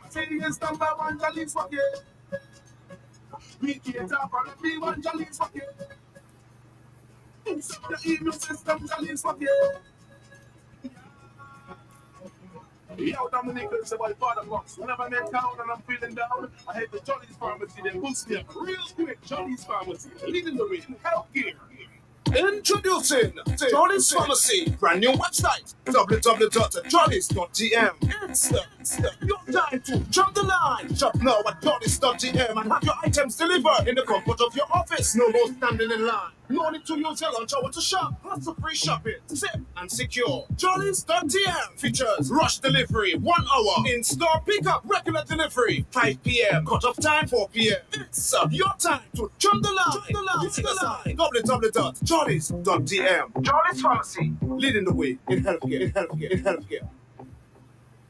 Serious number one Jolly's for you. We cater for everyone Jolly's for you. The immune system Jolly's for you. Yo, Dominic, it's about father box. Whenever I'm in town and I'm feeling down, I head to Jolly's Pharmacy. They boost me up real quick. Jolly's Pharmacy, leading the way in healthcare. Introducing Jolly's Pharmacy, brand new website, www.jollys.gm. It's your time to jump the line. Shop now at jollys.gm and have your items delivered in the comfort of your office. No more standing in line. No need to use your lunch hour to shop. Lots of free shopping, safe and secure. Jollys.gm features rush delivery, 1 hour. In-store pickup, regular delivery, 5 p.m. Cut-off time, 4 p.m. It's your time to jump the line. Use the line. www.jollys.gm. Jolly's Pharmacy, leading the way in healthcare.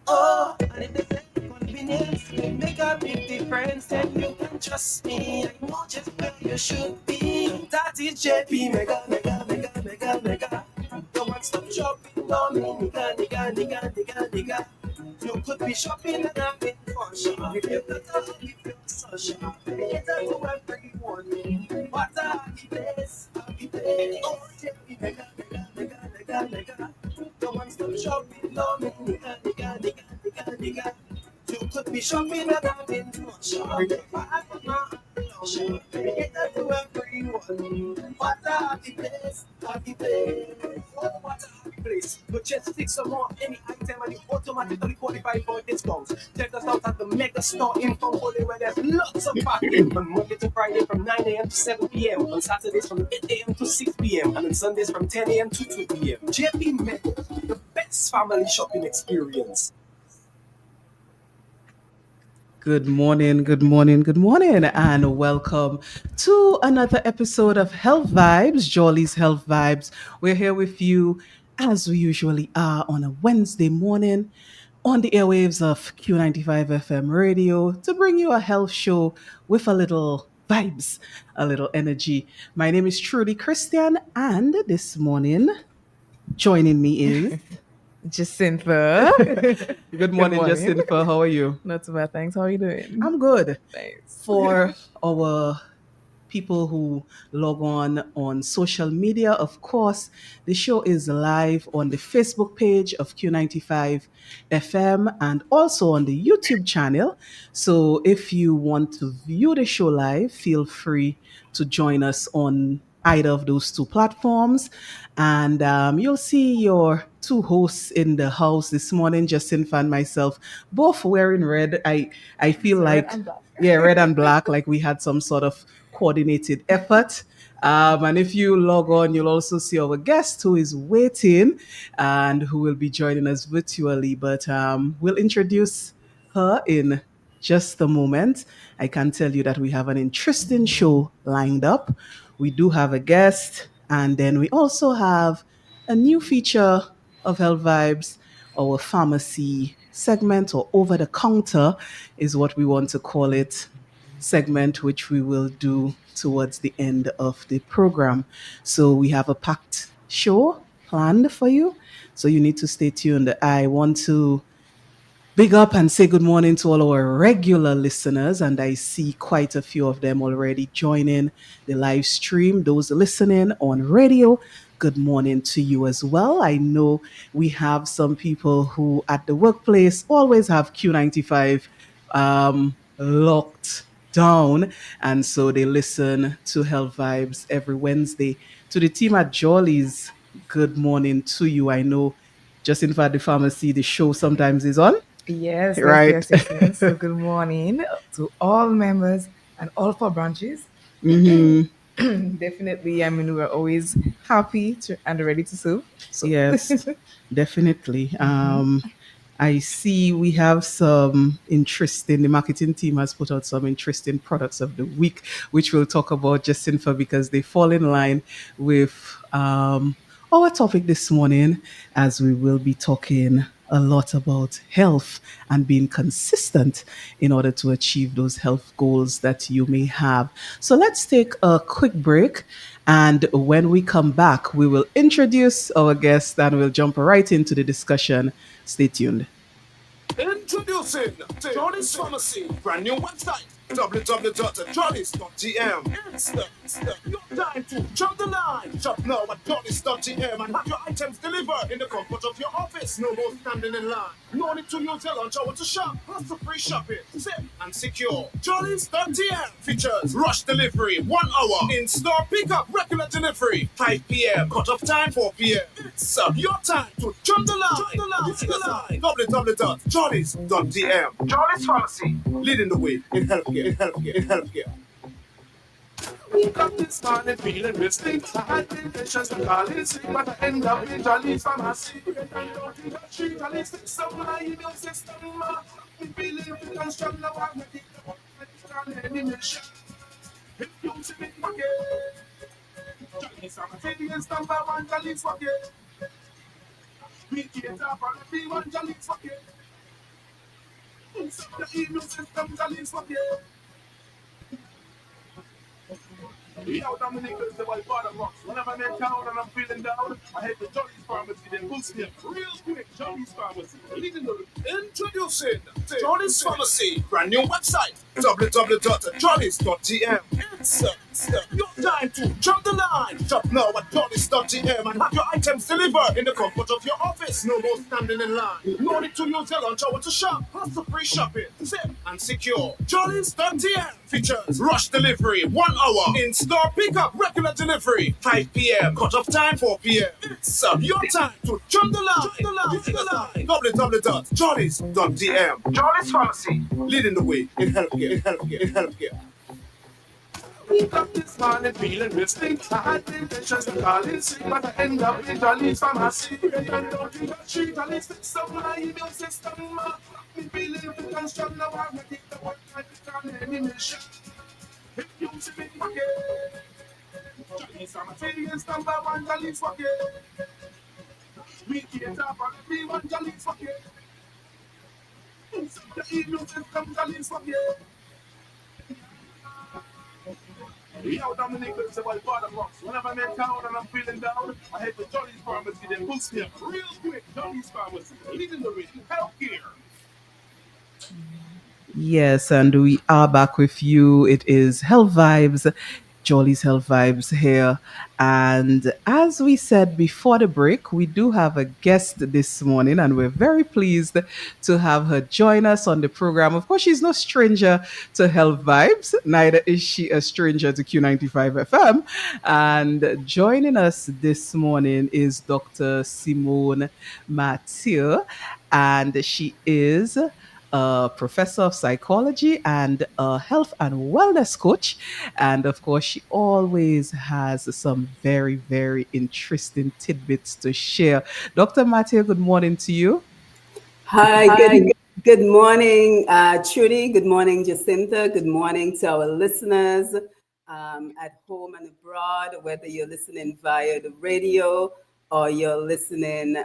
Oh, and if they say convenience will make a big difference, then you can trust me. I know just where you should be. That is JP Mega. The one-stop shopping for me, nigga. You could be shopping and having fun. If you got to give your social, it's to everyone. What a happy place. Oh, JP Mega. The one-stop shopping for me, nigga. You could be shopping and having fun. It's to everyone. What a happy place. Oh, what a happy place. But just fix some more any item and you automatically qualify for discounts. Check us out at the Mega Store in Fonfole where there's lots of packing from Monday to Friday from 9 a.m. to 7 p.m. On Saturdays from 8 a.m. to 6 p.m. and on Sundays from 10 a.m. to 2 p.m. JP Mega, the best family shopping experience. Good morning, and welcome to another episode of Health Vibes, Jolly's Health Vibes. We're here with you as we usually are on a Wednesday morning on the airwaves of Q95 FM radio to bring you a health show with a little vibes, a little energy. My name is Trudy Christian, and this morning joining me is Jacinta. Good morning, Jacinta. How are you? Not too bad, thanks. How are you doing? I'm good. Thanks. For our people who log on social media, of course, the show is live on the Facebook page of Q95 FM and also on the YouTube channel. So if you want to view the show live, feel free to join us on either of those two platforms. And you'll see your two hosts in the house this morning, Jacinta and myself, both wearing red. I feel like, red and black, like we had some sort of coordinated effort. And if you log on, you'll also see our guest who is waiting and who will be joining us virtually. But we'll introduce her in just a moment. I can tell you that we have an interesting show lined up. We do have a guest, and then we also have a new feature of Health Vibes, our pharmacy segment, or over the counter is what we want to call it, segment, which we will do towards the end of the program. So we have a packed show planned for you. So you need to stay tuned. I want to big up and say good morning to all our regular listeners, and I see quite a few of them already joining the live stream. Those listening on radio, good morning to you as well. I know we have some people who at the workplace always have Q95 locked down, and so they listen to Health Vibes every Wednesday. To the team at Jolly's, good morning to you. I know just in fact the pharmacy, the show sometimes is on. Yes, right. Yes. So good morning to all members and all 4 branches. Mm-hmm. Definitely, I mean, we're always happy and ready to serve. So. Yes, definitely. I see we have some interesting, the marketing team has put out some interesting products of the week, which we'll talk about, Jacinta, because they fall in line with our topic this morning, as we will be talking a lot about health and being consistent in order to achieve those health goals that you may have. So let's take a quick break. And when we come back, we will introduce our guest and we'll jump right into the discussion. Stay tuned. Introducing Johnny's Pharmacy, brand new website www.johnny's.gm. It's your time to jump the line. Shop now at johnny's.gm and have your items delivered in the comfort of your office. No more standing in line. No need to use your lunch hour to shop. Hassle-free shopping, safe and secure. Johnny's.gm features rush delivery, 1 hour. In-store pickup, regular delivery, 5 p.m. Cut-off time, 4 p.m. It's your time to jump the line. www.johnny's.gm. Johnny's Pharmacy, leading the way in healthcare. Woke up this morning feeling risky. I had been patients to call in sick, but I end up in Jolly's pharmacy. And out in the street, Jolly's fix some my immune system. Me feeling fit and strong now. I'm ready to work with any mission. If you see me forget, Jolly's pharmacy is number one. Jolly's forget. We can't have everyone. Jolly's forget. Inside the immune system, Jolly's forget. Yo, Dominic is the white bottom box. Whenever I'm in town and I'm feeling down, I head to Johnny's Pharmacy, then boost me up real quick. Johnny's Pharmacy, leading the Introducing Johnny's Pharmacy, brand new website www.johnny's.gm. It's your time to jump the line. Shop now at johnny's.gm and have your items delivered in the comfort of your office. No more standing in line. No need to use your lunch hour to shop. Hassle-free shopping, safe and secure. Johnny's.gm features rush delivery, 1 hour. In-store pickup, regular delivery, 5 p.m. Cut-off time, 4 p.m. It's your time to jump the line. www.johnny's.gm. Johnny's Pharmacy, leading the way in healthcare. Woke up this morning feeling risky. I had been patients to call in sick, but I end up in Jolly's pharmacy. And out in the street, Jolly's fix some my immune system. Me feeling fit and strong now. I'm ready to work with any mission. If you see me forget, Jolly's pharmacy is number one. Jolly's forget. We can't have everyone. Jolly's forget. Inside the immune system, Jolly's forget. Yo, Dominic is the white bottom box. Whenever I'm in town and I'm feeling down, I head to Johnny's Pharmacy, then boost me up real quick. Johnny's Pharmacy, leading the way in healthcare. Yes, and we are back with you. It is Health Vibes, Jolly's Health Vibes here. And as we said before the break, we do have a guest this morning, and we're very pleased to have her join us on the program. Of course, she's no stranger to Health Vibes, neither is she a stranger to Q95 FM. And joining us this morning is Dr. Simone Mathieu, and she is a professor of psychology and a health and wellness coach. And of course, she always has some very, very interesting tidbits to share. Dr. Mathieu, good morning to you. Hi, good morning, Trudy. Good morning, Jacinta. Good morning to our listeners at home and abroad, whether you're listening via the radio or you're listening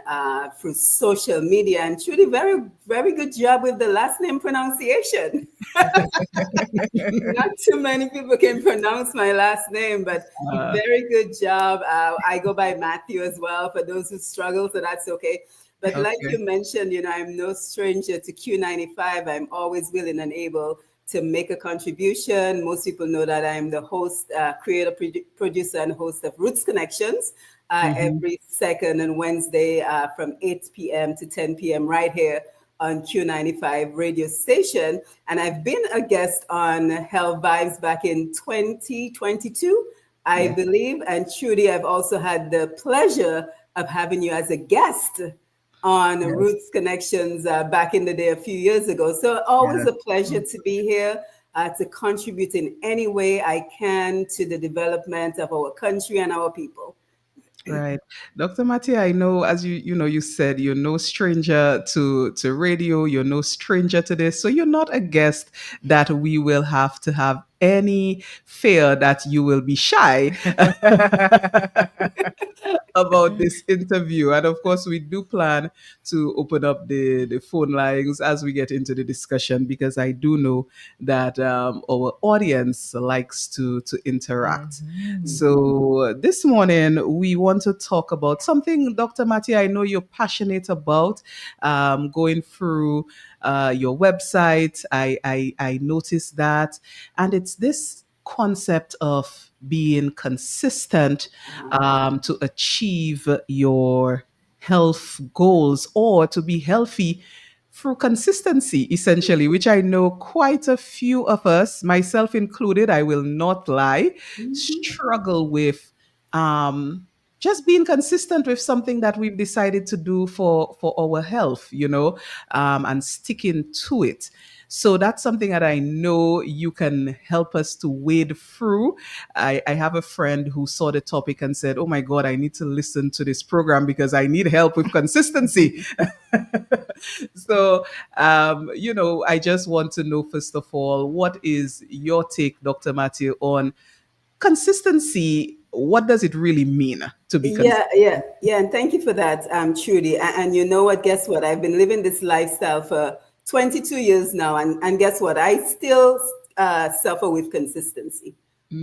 through social media. And Trudy, very, very good job with the last name pronunciation. Not too many people can pronounce my last name, but very good job. I go by Matthew as well for those who struggle, so that's okay. But like you mentioned, I'm no stranger to Q95. I'm always willing and able to make a contribution. Most people know that I'm the host, creator, producer, and host of Roots Connections every second and Wednesday from 8 p.m. to 10 p.m. right here on Q95 radio station. And I've been a guest on Health Vibes back in 2022, I believe. And Trudy, I've also had the pleasure of having you as a guest on Roots Connections back in the day a few years ago. So always a pleasure to be here to contribute in any way I can to the development of our country and our people. Right. Dr. Mathieu, I know as you said you're no stranger to radio, you're no stranger to this. So you're not a guest that we will have to have any fear that you will be shy about this interview. And of course, we do plan to open up the phone lines as we get into the discussion, because I do know that our audience likes to interact. So this morning, we want to talk about something, Dr. Mathieu, I know you're passionate about, going through your website. I noticed that. And it's this concept of being consistent to achieve your health goals, or to be healthy through consistency, essentially, which I know quite a few of us, myself included, I will not lie, struggle with. Um, just being consistent with something that we've decided to do for our health, and sticking to it. So that's something that I know you can help us to wade through. I have a friend who saw the topic and said, "Oh my God, I need to listen to this program because I need help with consistency." So, I just want to know, first of all, what is your take, Dr. Mathieu, on consistency? What does it really mean to be consistent? Yeah. And thank you for that, Trudy. And you know what? Guess what? I've been living this lifestyle for 22 years now. And guess what? I still suffer with consistency,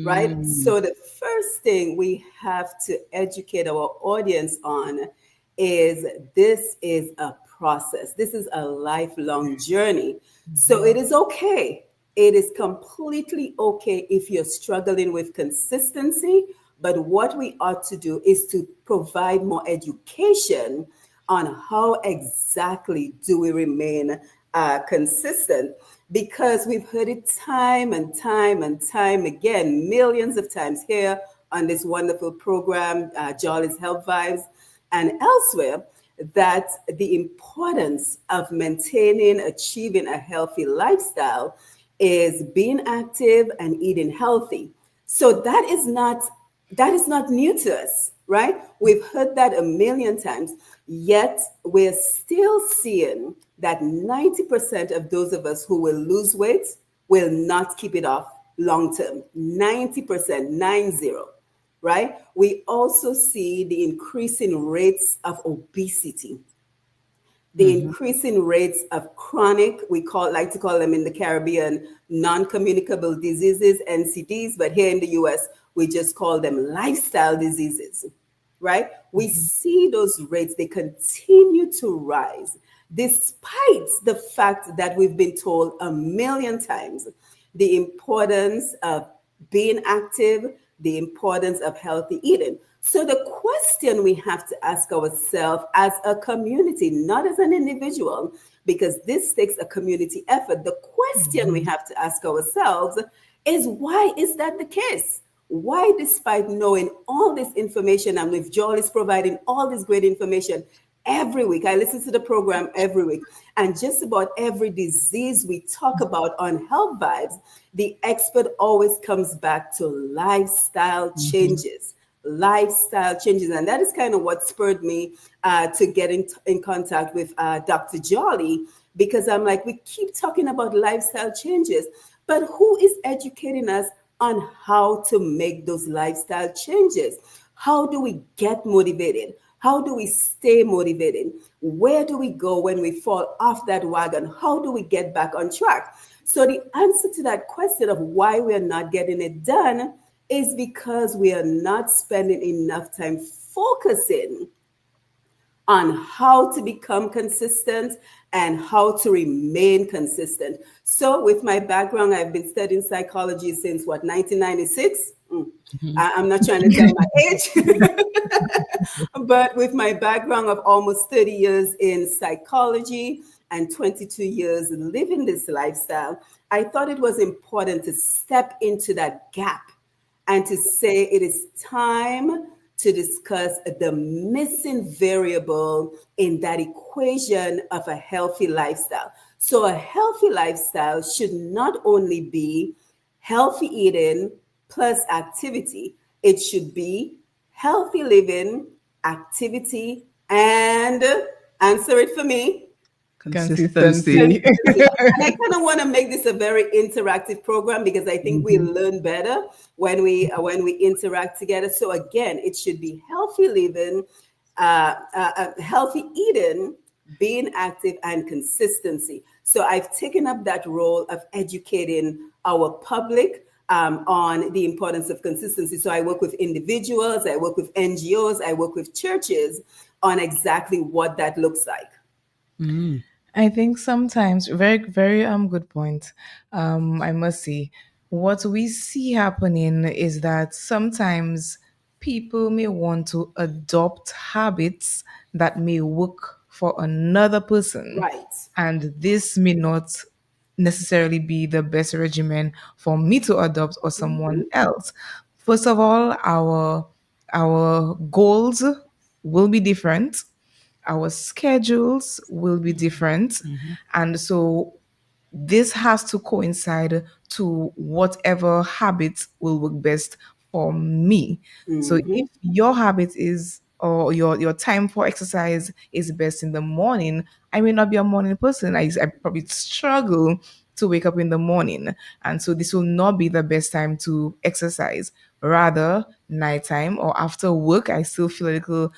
right? Mm, So the first thing we have to educate our audience on is this is a process. This is a lifelong journey. So it is okay. It is completely okay if you're struggling with consistency. But what we ought to do is to provide more education on how exactly do we remain consistent, because we've heard it time and time and time again, millions of times here on this wonderful program, Jolly's Health Vibes, and elsewhere, that the importance of maintaining, achieving a healthy lifestyle is being active and eating healthy. So that is not new to us, right? We've heard that a million times, yet we're still seeing that 90% of those of us who will lose weight will not keep it off long term. 90%, 90, right? We also see the increasing rates of obesity, the mhm, increasing rates of chronic, like to call them in the Caribbean, non-communicable diseases, NCDs, but here in the US, we just call them lifestyle diseases, right? We see those rates, they continue to rise, despite the fact that we've been told a million times the importance of being active, the importance of healthy eating. So the question we have to ask ourselves as a community, not as an individual, because this takes a community effort. The question we mhm, have to ask ourselves is, why is that the case? Why, despite knowing all this information, and with Joel is providing all this great information every week, I listen to the program every week, and just about every disease we talk about on Health Vibes, the expert always comes back to lifestyle mhm, changes. Lifestyle changes. And that is kind of what spurred me to get in contact with Dr. Jolly, because I'm like, we keep talking about lifestyle changes, but who is educating us on how to make those lifestyle changes? How do we get motivated? How do we stay motivated? Where do we go when we fall off that wagon? How do we get back on track? So the answer to that question of why we're not getting it done is because we are not spending enough time focusing on how to become consistent and how to remain consistent. So, with my background, I've been studying psychology since 1996. mhm, I'm not trying to tell my age, but with my background of almost 30 years in psychology and 22 years living this lifestyle, I thought it was important to step into that gap and to say it is time to discuss the missing variable in that equation of a healthy lifestyle. So, a healthy lifestyle should not only be healthy eating plus activity, it should be healthy living, activity, and answer it for me, Consistency. Consistency. Consistency. And I kind of want to make this a very interactive program because I think we Mhm. learn better when we interact together. So again, it should be healthy living, healthy eating, being active, and consistency. So I've taken up that role of educating our public on the importance of consistency. So I work with individuals, I work with NGOs, I work with churches on exactly what that looks like. Mm. I think sometimes very very good point. I must say what we see happening is that sometimes people may want to adopt habits that may work for another person, Right. and this may not necessarily be the best regimen for me to adopt or someone else. First of all, our goals will be different, our schedules will be different, Mhm. and so this has to coincide to whatever habit will work best for me. So Hmm. if your habit is, or your time for exercise is best in the morning, I may not be a morning person. I probably struggle to wake up in the morning. And so this will not be the best time to exercise. Rather, nighttime or after work, I still feel a little,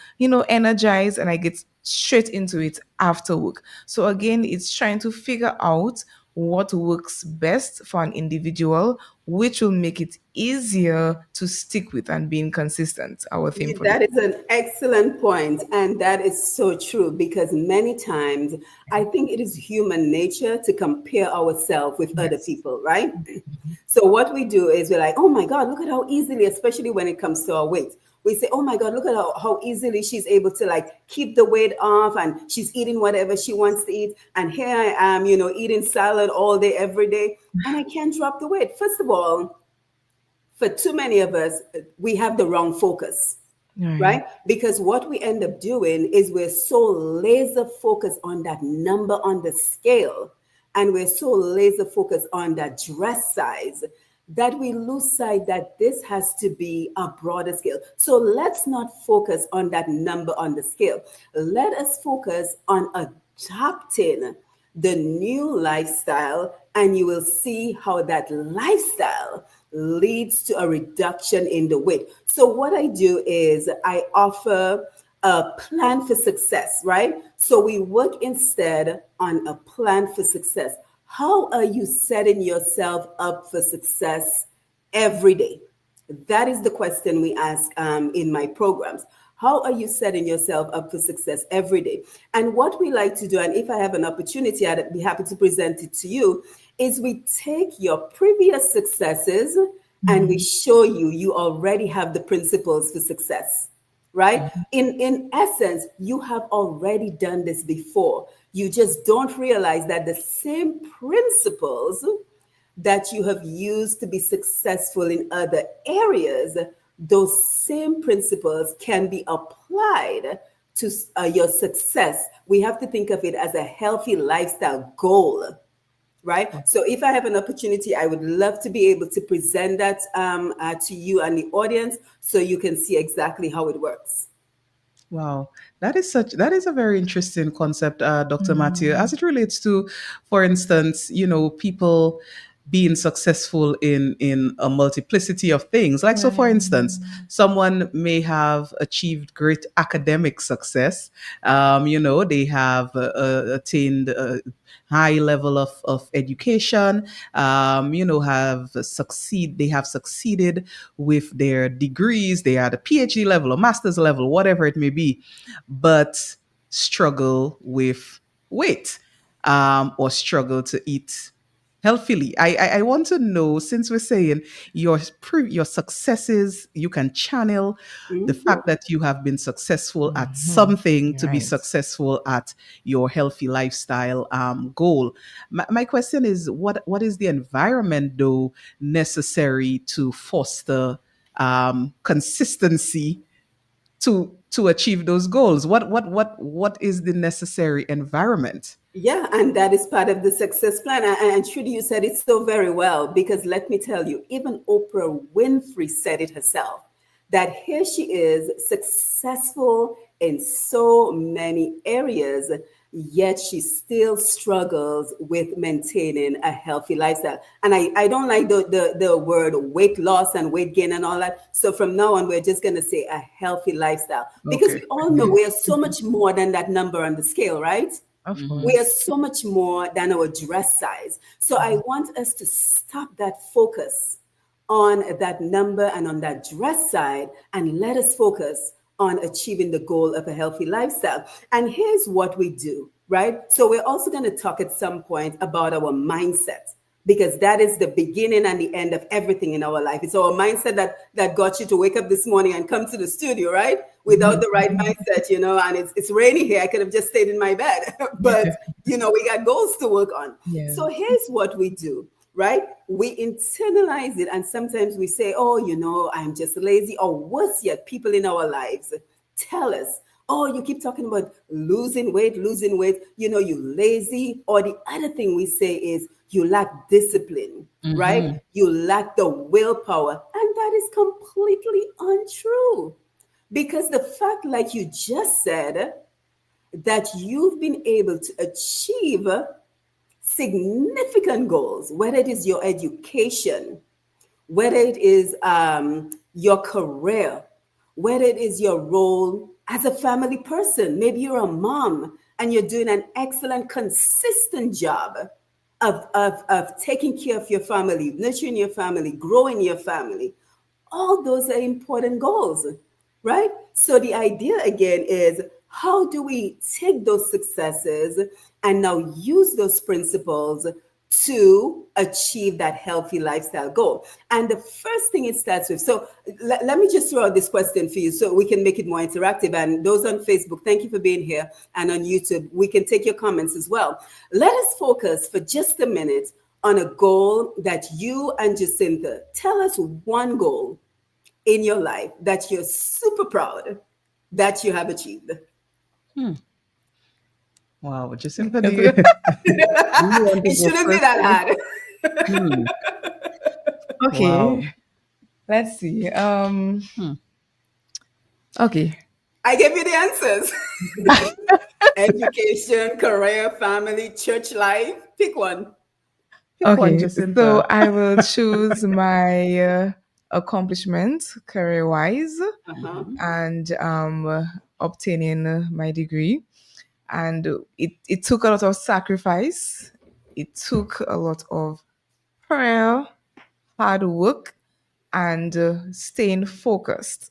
energized, and I get straight into it after work. So again, it's trying to figure out what works best for an individual, which will make it easier to stick with and being consistent. Our theme for this. That is an excellent point, and that is so true because many times I think it is human nature to compare ourselves with other Yes. people, right? So what we do is we're like, oh my God, look at how easily, especially when it comes to our weight. We say, oh my God, look at how easily she's able to like keep the weight off and she's eating whatever she wants to eat. And here I am, eating salad all day, every day, and I can't drop the weight. First of all, for too many of us, we have the wrong focus, Right. right? Because what we end up doing is we're so laser focused on that number on the scale, and we're so laser focused on that dress size that we lose sight that this has to be a broader scale. So let's not focus on that number on the scale. Let us focus on adopting the new lifestyle, and you will see how that lifestyle leads to a reduction in the weight. So, what I do is I offer a plan for success, right? So, we work instead on a plan for success. How are you setting yourself up for success every day? That is the question we ask in my programs. How are you setting yourself up for success every day? And what we like to do, and if I have an opportunity, I'd be happy to present it to you, is we take your previous successes and we show you you already have the principles for success, right? In essence, you have already done this before. You just don't realize that the same principles that you have used to be successful in other areas, those same principles can be applied to your success. We have to think of it as a healthy lifestyle goal, right? So if I have an opportunity, I would love to be able to present that to you and the audience so you can see exactly how it works. Wow, that is a very interesting concept, Dr. Mathieu, as it relates to, for instance, people being successful in a multiplicity of things. Like, so for Right. instance, someone may have achieved great academic success. They have attained a high level of education. They have succeeded with their degrees. They are at a PhD level or master's level, whatever it may be, but struggle with weight, or struggle to eat healthily. I want to know, since we're saying your successes, you can channel the Mhm. fact that you have been successful at something to be Right. successful at your healthy lifestyle goal. My question is, what is the environment though necessary to foster consistency to achieve those goals? What is the necessary environment? Yeah, and that is part of the success plan. And Trudy, you said it so very well because let me tell you, even Oprah Winfrey said it herself that here she is successful in so many areas yet she still struggles with maintaining a healthy lifestyle. And I don't like the word weight loss and weight gain and all that. So from now on, we're just going to say a healthy lifestyle, because Okay. we all know we are so much more than that number on the scale, right? Of We are course. so much more than our dress size. So I want us to stop that focus on that number and on that dress side, and let us focus on achieving the goal of a healthy lifestyle. And here's what we do, right? So we're also going to talk at some point about our mindset, because that is the beginning and the end of everything in our life. It's our mindset that got you to wake up this morning and come to the studio, right? Without the right mindset, and it's rainy here. I could have just stayed in my bed, but we got goals to work on. Yeah. So here's what we do, right? We internalize it, and sometimes we say, oh, I'm just lazy, or worse yet, people in our lives tell us, oh, you keep talking about losing weight, you lazy. Or the other thing we say is you lack discipline, right? You lack the willpower. And that is completely untrue. Because the fact, like you just said, that you've been able to achieve significant goals, whether it is your education, whether it is your career, whether it is your role as a family person. Maybe you're a mom and you're doing an excellent, consistent job of taking care of your family, nurturing your family, growing your family. All those are important goals, right? So the idea again is, how do we take those successes and now use those principles to achieve that healthy lifestyle goal? And the first thing it starts with, so let me just throw out this question for you so we can make it more interactive. And those on Facebook, thank you for being here. And on YouTube, we can take your comments as well. Let us focus for just a minute on a goal that you and Jacinta, tell us one goal in your life that you're super proud that you have achieved. Wow, Jacinta, do you, do you want to It go shouldn't be first, that please? hard. Hmm. Okay. Wow. Let's see. Hmm. Okay. I gave you the answers. Education, career, family, church life. Pick one. Pick one, Okay. So Jacinta. I will choose my accomplishment career wise, Uh-huh. and obtaining my degree. And it took a lot of sacrifice. It took a lot of prayer, hard work, and staying focused.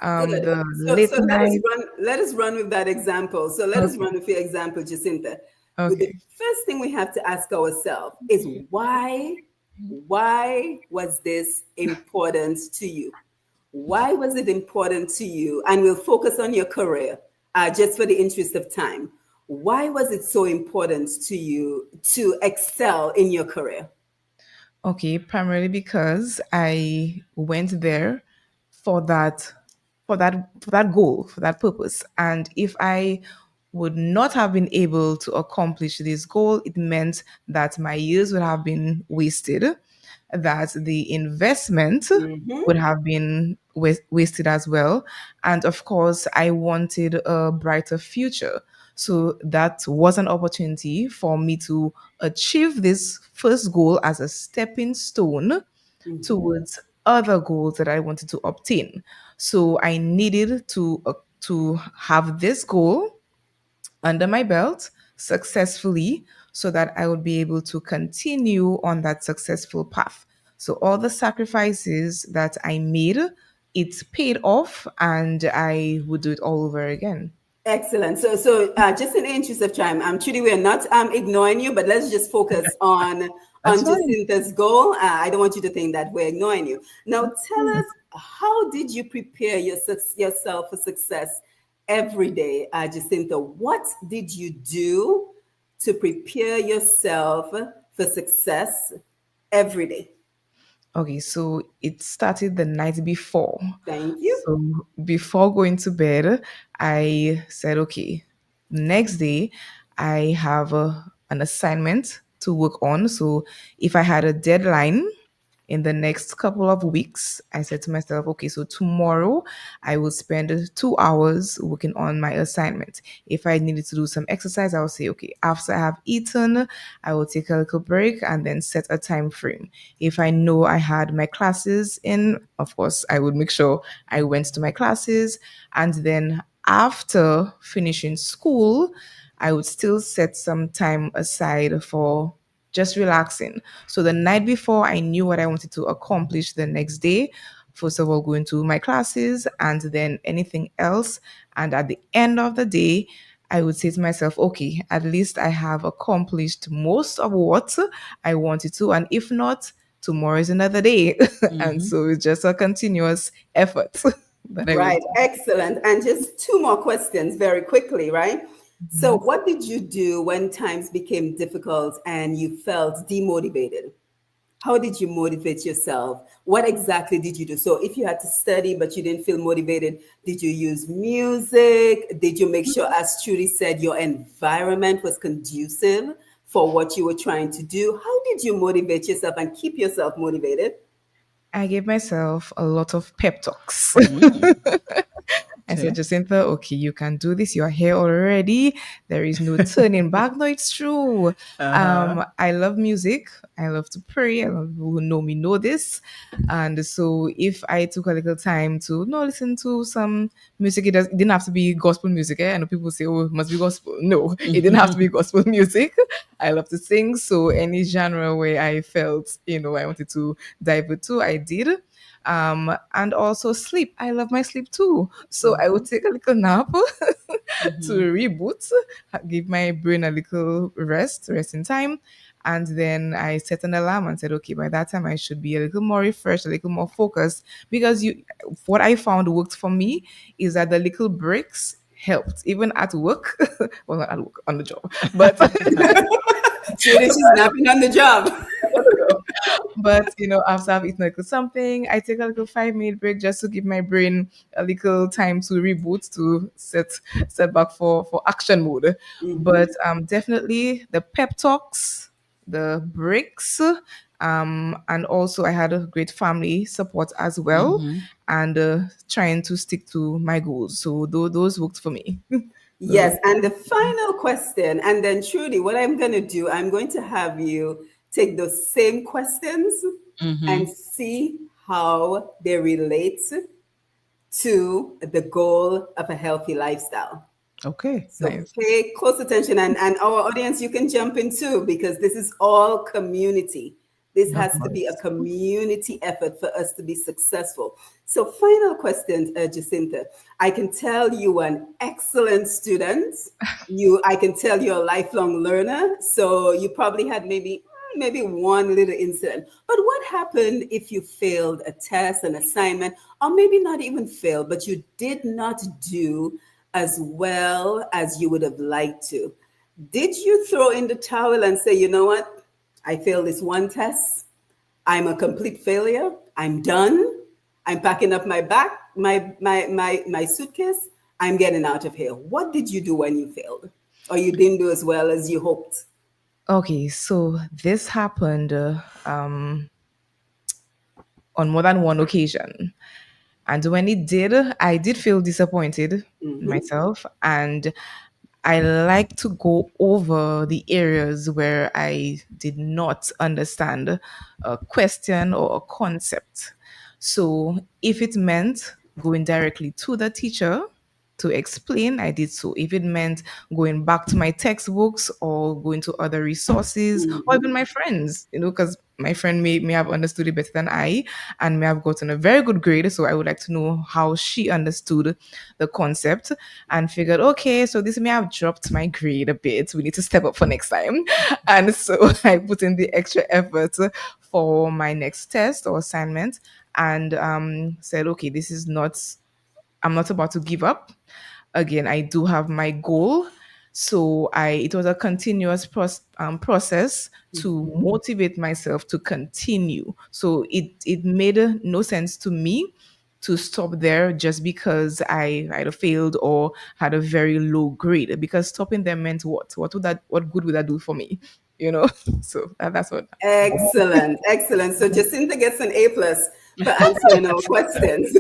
Good. The So late night. let us run with that example. So let us Okay. run with your example, Jacinta. With the Okay. first thing we have to ask ourselves is, why was this important to you? Why was it important to you? And we'll focus on your career, just for the interest of time. Why was it so important to you to excel in your career? Okay, primarily because I went there for that goal, for that purpose. And if I would not have been able to accomplish this goal, it meant that my years would have been wasted, that the investment Mm-hmm. would have been wasted as well. And of course, I wanted a brighter future. So that was an opportunity for me to achieve this first goal as a stepping stone Mm-hmm. towards other goals that I wanted to obtain. So I needed to have this goal under my belt successfully, so that I would be able to continue on that successful path. So all the sacrifices that I made, it's paid off, and I would do it all over again. Excellent. Just in the interest of time, Trudy, we're not ignoring you, but let's just focus That's on fine. Jacinta's goal. I don't want you to think that we're ignoring you. Now, tell us, how did you prepare yourself for success every day, Jacinta? What did you do to prepare yourself for success every day? Okay, so it started the night before. Thank you. So before going to bed, I said, okay, next day I have an assignment to work on. So if I had a deadline, In the next couple of weeks, I said to myself, okay, so tomorrow I will spend 2 hours working on my assignment. If I needed to do some exercise, I will say, okay, after I have eaten, I will take a little break and then set a time frame. If I know I had my classes in, of course, I would make sure I went to my classes. And then after finishing school, I would still set some time aside for just relaxing. So the night before, I knew what I wanted to accomplish the next day. First of all, going to my classes and then anything else. And at the end of the day, I would say to myself, okay, at least I have accomplished most of what I wanted to. And if not, tomorrow is another day. And Mm-hmm. so it's just a continuous effort that I would. Right, excellent. And just two more questions very quickly, right? So, Mhm. what did you do when times became difficult and you felt demotivated? How did you motivate yourself? What exactly did you do? So, if you had to study but you didn't feel motivated, did you use music? Did you make sure, as Trudy said, your environment was conducive for what you were trying to do? How did you motivate yourself and keep yourself motivated? I gave myself a lot of pep talks. Mm, I said, okay. Jacinta, okay, you can do this. You're here already. There is no turning back. No, it's true. Uh-huh. I love music. I love to pray. I love people who know me know this. And so if I took a little time to no listen to some music, it didn't have to be gospel music. I know people say, oh, it must be gospel. No, it didn't have to be gospel music. I love to sing. So any genre where I felt, I wanted to dive into, I did. And also sleep. I love my sleep too. So I would Mhm, take a little nap to Mm-hmm. reboot, give my brain a little resting time. And then I set an alarm and said, okay, by that time I should be a little more refreshed, a little more focused. Because what I found worked for me is that the little breaks helped, even at work. Well, not at work, on the job, but Trudy, she's napping on the job. But after I've eaten a little something, I take a little 5 minute break just to give my brain a little time to reboot to set back for action mode. But Mhm. definitely the pep talks, the breaks, and also I had a great family support as well, Mm-hmm. and trying to stick to my goals. So those worked for me. Those Yes, worked. and the final question, and then Trudy, what I'm going to do, I'm going to have you take those same questions Mm-hmm. and see how they relate to the goal of a healthy lifestyle. Okay, So nice. pay close attention, and our audience, you can jump in too, because this is all community. This Of has to be a course. community effort for us to be successful. So, final question, Jacinta. I can tell you an excellent student. I can tell you're a lifelong learner. So you probably had maybe one little incident. But what happened if you failed a test, an assignment, or maybe not even failed, but you did not do as well as you would have liked to? Did you throw in the towel and say, you know what? I failed this one test. I'm a complete failure. I'm done. I'm packing up my bag, my suitcase. I'm getting out of here. What did you do when you failed? Or you didn't do as well as you hoped? Okay, so this happened on more than one occasion. And when it did, I did feel disappointed in Mm-hmm. myself. And I like to go over the areas where I did not understand a question or a concept. So if it meant going directly to the teacher to explain, I did so. If it meant going back to my textbooks or going to other resources or even Mm-hmm. my friends, because my friend may have understood it better than I and may have gotten a very good grade. So I would like to know how she understood the concept and figured, okay, so this may have dropped my grade a bit. We need to step up for next time. And so I put in the extra effort for my next test or assignment and said, okay, this is not, I'm not about to give up. Again, I do have my goal. So it was a continuous process to Mm-hmm. motivate myself to continue. So it made no sense to me to stop there just because I either failed or had a very low grade. Because stopping there meant what? What good would that do for me? you know. So that's what. Excellent, excellent. So Jacinta gets an A plus for answering our questions.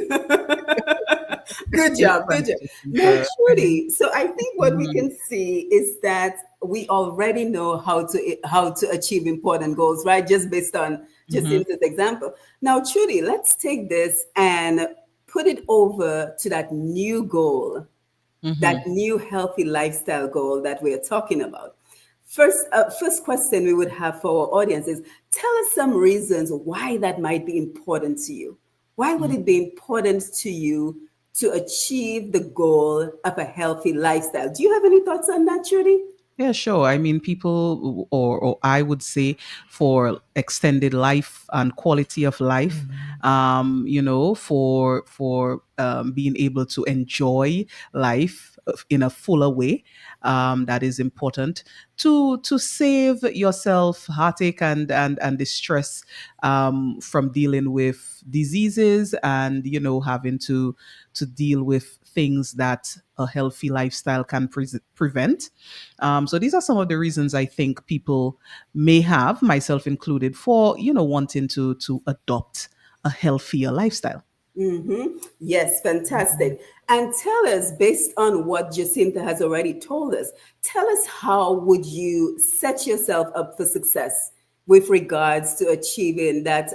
Good Great job, good job. question, Now, sir. Trudy, so I think what we Mhm. can see is that we already know how to achieve important goals, right? Just based on Mhm. Jacinta's example. Now, Trudy, let's take this and put it over to that new goal, that Mhm. new healthy lifestyle goal that we're talking about. First question we would have for our audience is tell us some reasons why that might be important to you. Why would it be important to you to achieve the goal of a healthy lifestyle? Do you have any thoughts on that, Trudy? Yeah, sure. I mean, people, or I would say, for extended life and quality of life, for being able to enjoy life in a fuller way, that is important to save yourself heartache and distress from dealing with diseases and having to deal with things that a healthy lifestyle can prevent. So these are some of the reasons I think people may have, myself included, for wanting to adopt a healthier lifestyle. Yes, fantastic. And tell us, based on what Jacinta has already told us, tell us how would you set yourself up for success with regards to achieving that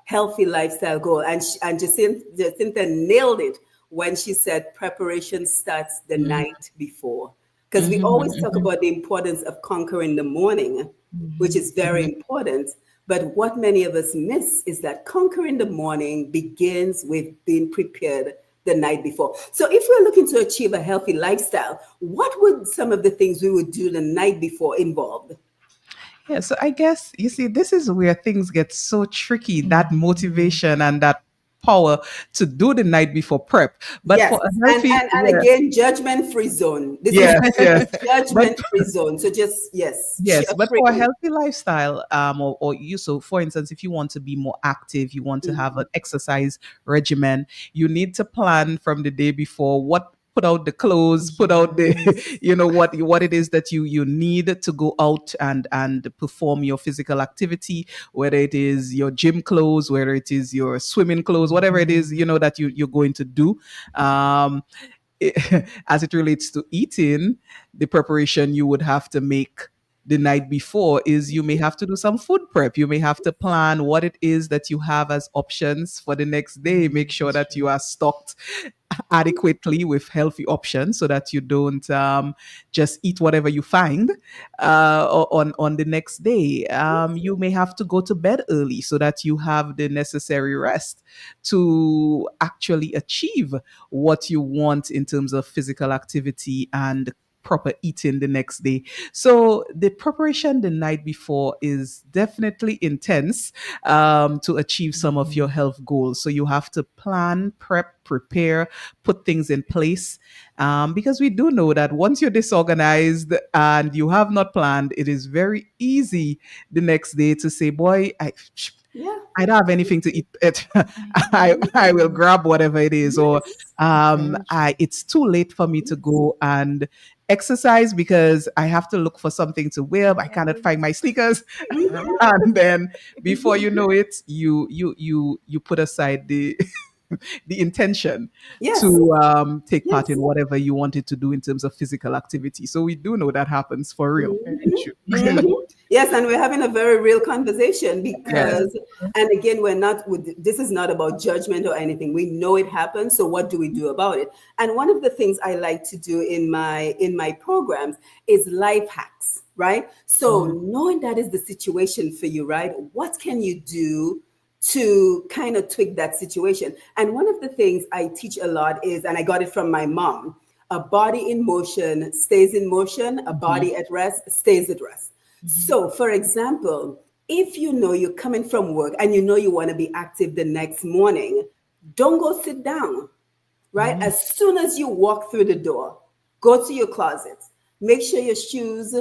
healthy lifestyle goal? And Jacinta nailed it when she said preparation starts the Mhm. night before. Because we Mhm. always talk about the importance of conquering the morning, which is very Mhm. important. But what many of us miss is that conquering the morning begins with being prepared the night before. So, if we're looking to achieve a healthy lifestyle, what would some of the things we would do the night before involve? Yeah, so I guess you see, this is where things get so tricky, that motivation and that power to do the night before prep. But Yes, for a and healthy, and yeah, again, judgment-free zone. yes, This yes. is But judgment-free zone. So just yes, yes, share but for a freely. healthy lifestyle, or you, so for instance, if you want to be more active, you want to have an exercise regimen, you need to plan from the day before what put out the clothes, put out the what it is that you need to go out and perform your physical activity, whether it is your gym clothes, whether it is your swimming clothes, whatever it is, that you're going to do. Um as it relates to eating, the preparation you would have to make the night before is you may have to do some food prep. You may have to plan what it is that you have as options for the next day. Make sure that you are stocked adequately with healthy options so that you don't just eat whatever you find on the next day. You may have to go to bed early so that you have the necessary rest to actually achieve what you want in terms of physical activity and proper eating the next day. So the preparation the night before is definitely intense to achieve some of your health goals. So you have to plan, prep, prepare, put things in place, because we do know that once you're disorganized and you have not planned, it is very easy the next day to say, "Boy, Yeah. I don't have anything to eat. I will grab whatever it is," or Yes. it's too late for me to go and exercise because I have to look for something to wear. But I cannot find my sneakers, and then before you know it, you put aside the intention Yes. to take part in Yes. whatever you wanted to do in terms of physical activity. So we do know that happens for real. Mhm. Yes, and we're having a very real conversation Yes. because, and again, we're not with this is not about judgment or anything. We know it happens, so what do we do about it? And one of the things I like to do in my programs is life hacks, right? So knowing that is the situation for you, right? What can you do to kind of tweak that situation? And one of the things I teach a lot is, and I got it from my mom, a body in motion stays in motion, a Mhm. body at rest stays at rest. So, for example, if you know you're coming from work and you know you want to be active the next morning, don't go sit down, right? As soon as you walk through the door, go to your closet. Make sure your shoes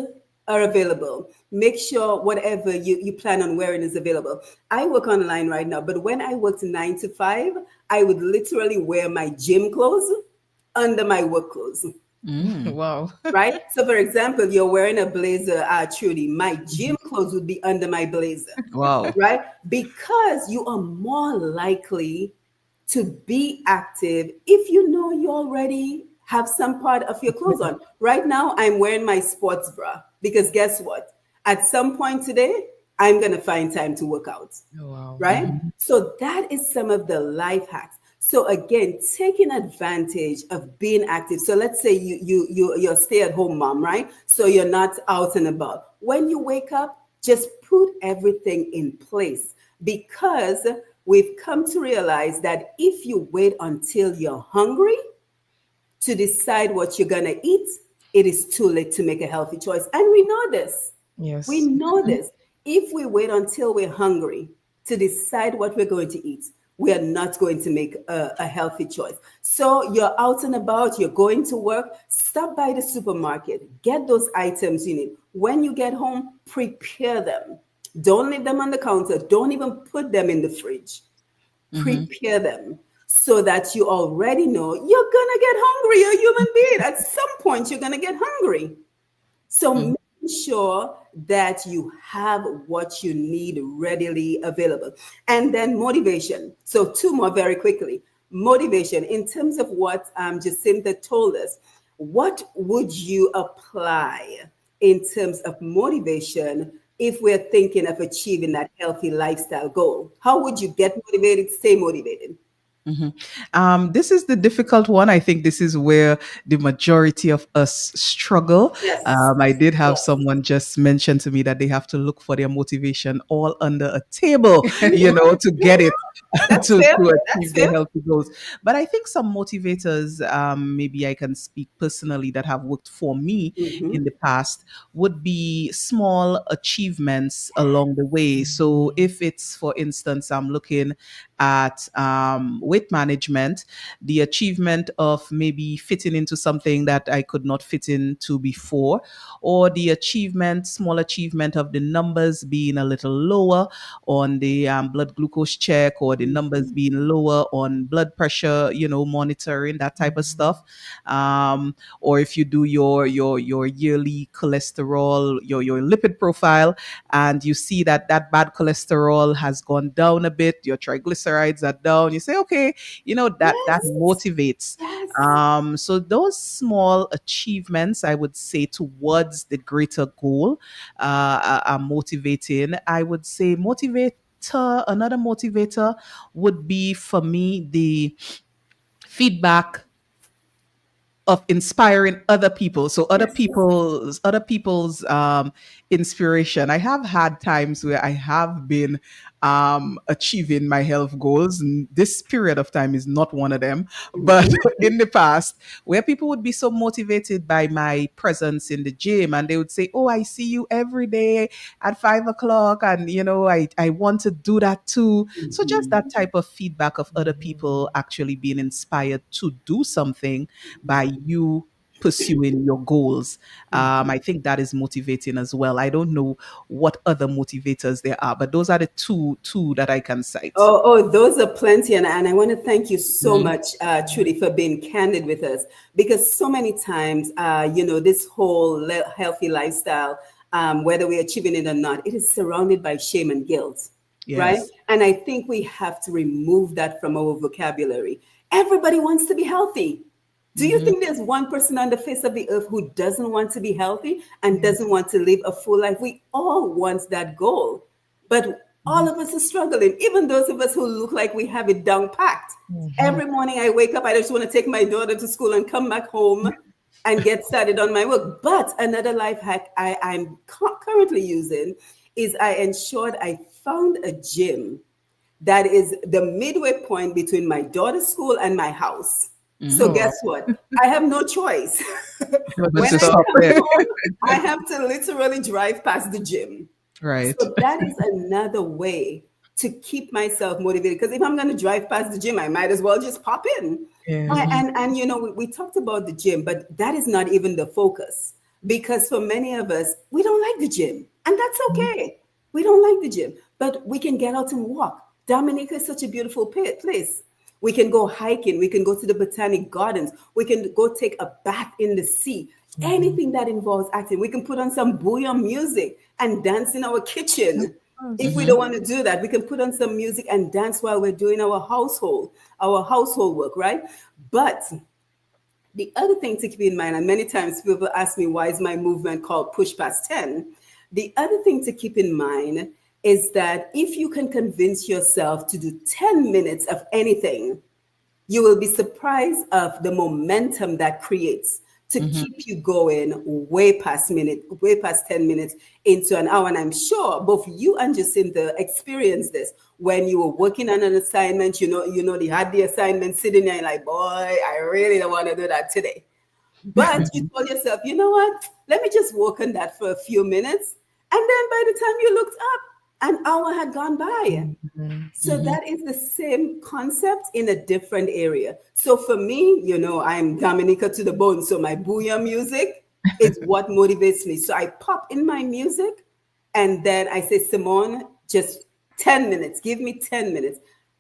are available. Make sure whatever you plan on wearing is available. I work online right now, but when I worked 9 to 5, I would literally wear my gym clothes under my work clothes. Mm. Wow. right? So, for example, you're wearing a blazer, Trudy. My gym clothes would be under my blazer, Wow. right? Because you are more likely to be active if you know you already have some part of your clothes on. Right now, I'm wearing my sports bra because guess what? At some point today, I'm going to find time to work out, Oh, wow. right? So that is some of the life hacks. So again, taking advantage of being active. So let's say you're a stay-at-home mom, right? So you're not out and about. When you wake up, just put everything in place because we've come to realize that if you wait until you're hungry to decide what you're gonna eat, it is too late to make a healthy choice. And we know this. We Yes. know this. If we wait until we're hungry to decide what we're going to eat, we are not going to make a healthy choice. So you're out and about, you're going to work, stop by the supermarket, get those items you need. When you get home, prepare them. Don't leave them on the counter. Don't even put them in the fridge. Mm-hmm. Prepare them so that you already know you're gonna get hungry. You're a human being. At some point, you're gonna get hungry. So making sure that you have what you need readily available. And then motivation. So two more very quickly. Motivation in terms of what Jacinta told us. What would you apply in terms of motivation if we're thinking of achieving that healthy lifestyle goal? How would you get motivated, stay motivated? Mhm. This is the difficult one. I think this is where the majority of us struggle. Yes. I did have Yes. someone just mention to me that they have to look for their motivation all under a table, you know, to get it That's to fair. That's achieve their fair. healthy goals. But I think some motivators, maybe I can speak personally, that have worked for me in the past would be small achievements along the way. So if it's, for instance, I'm looking at weight management, the achievement of maybe fitting into something that I could not fit into before, or the achievement, small achievement of the numbers being a little lower on the blood glucose check, or the numbers being lower on blood pressure, you know, monitoring, that type of stuff. Or if you do your yearly cholesterol, your lipid profile, and you see that that bad cholesterol has gone down a bit, your triglycerides are down, you say, okay, you know, that Yes. motivates. Yes. So those small achievements, I would say, towards the greater goal, are motivating. I would say another motivator would be for me the feedback of inspiring other people. So Yes. other people's inspiration. I have had times where I have been achieving my health goals. This period of time is not one of them, but in the past, where people would be so motivated by my presence in the gym, and they would say, oh, I see you every day at 5 o'clock, and you know, I want to do that too. So just that type of feedback of other people actually being inspired to do something by you pursuing your goals. I think that is motivating as well. I don't know what other motivators there are, but those are the two that I can cite. Those are plenty. And I want to thank you so Mhm. much, Trudy, for being candid with us because so many times, this whole healthy lifestyle, whether we're achieving it or not, it is surrounded by shame and guilt, right? Yes. And I think we have to remove that from our vocabulary. Everybody wants to be healthy. Do you Hmm. think there's one person on the face of the earth who doesn't want to be healthy and Yes. doesn't want to live a full life? We all want that goal. But all of us are struggling, even those of us who look like we have it down packed. Mhm. Every morning I wake up, I just want to take my daughter to school and come back home and get started on my work. But another life hack I'm currently using is I ensured I found a gym that is the midway point between my daughter's school and my house. So Hmm. Oh, wow. guess what? I have no choice. But When to I Stop. stop come there. home, I have to literally drive past the gym. Right. So that is another way to keep myself motivated. Because if I'm going to drive past the gym, I might as well just pop in. Yeah. Hmm. And we talked about the gym, but that is not even the focus. Because for many of us, we don't like the gym. And that's okay. We don't like the gym, but we can get out and walk. Dominica is such a beautiful place. We can go hiking. We can go to the botanic gardens. We can go take a bath in the sea. Anything that involves acting. We can put on some bouillon music and dance in our kitchen. If we Mm-hmm. don't want to do that, we can put on some music and dance while we're doing our household work, right? But the other thing to keep in mind, and many times people ask me, why is my movement called Push Past 10? The other thing to keep in mind is that if you can convince yourself to do 10 minutes of anything, you will be surprised of the momentum that creates to Mm-hmm. keep you going way past 10 minutes into an hour. And I'm sure both you and Jacinta experienced this when you were working on an assignment. They had the assignment sitting there, like, boy, I really don't want to do that today. But you told yourself, you know what? Let me just work on that for a few minutes. And then by the time you looked up, an hour had gone by. So Mm-hmm. that is the same concept in a different area. So for me, I'm Dominica to the bone. So my booyah music is what motivates me. So I pop in my music and then I say, Simone, just 10 minutes, give me 10 minutes.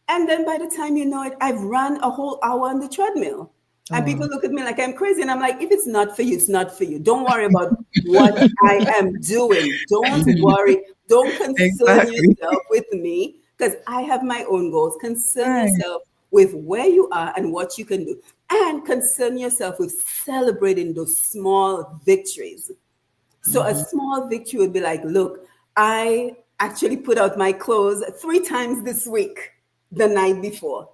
And then by the time you know it, I've run a whole hour on the treadmill. And people Oh. look at me like I'm crazy. And I'm like, if it's not for you, it's not for you. Don't worry about what I am doing. Don't Mm-hmm. worry. Don't concern Exactly. yourself with me because I have my own goals. Concern Right. yourself with where you are and what you can do. And concern yourself with celebrating those small victories. So a Mm-hmm. small victory would be like, look, I actually put out my clothes 3 times this week, the night before.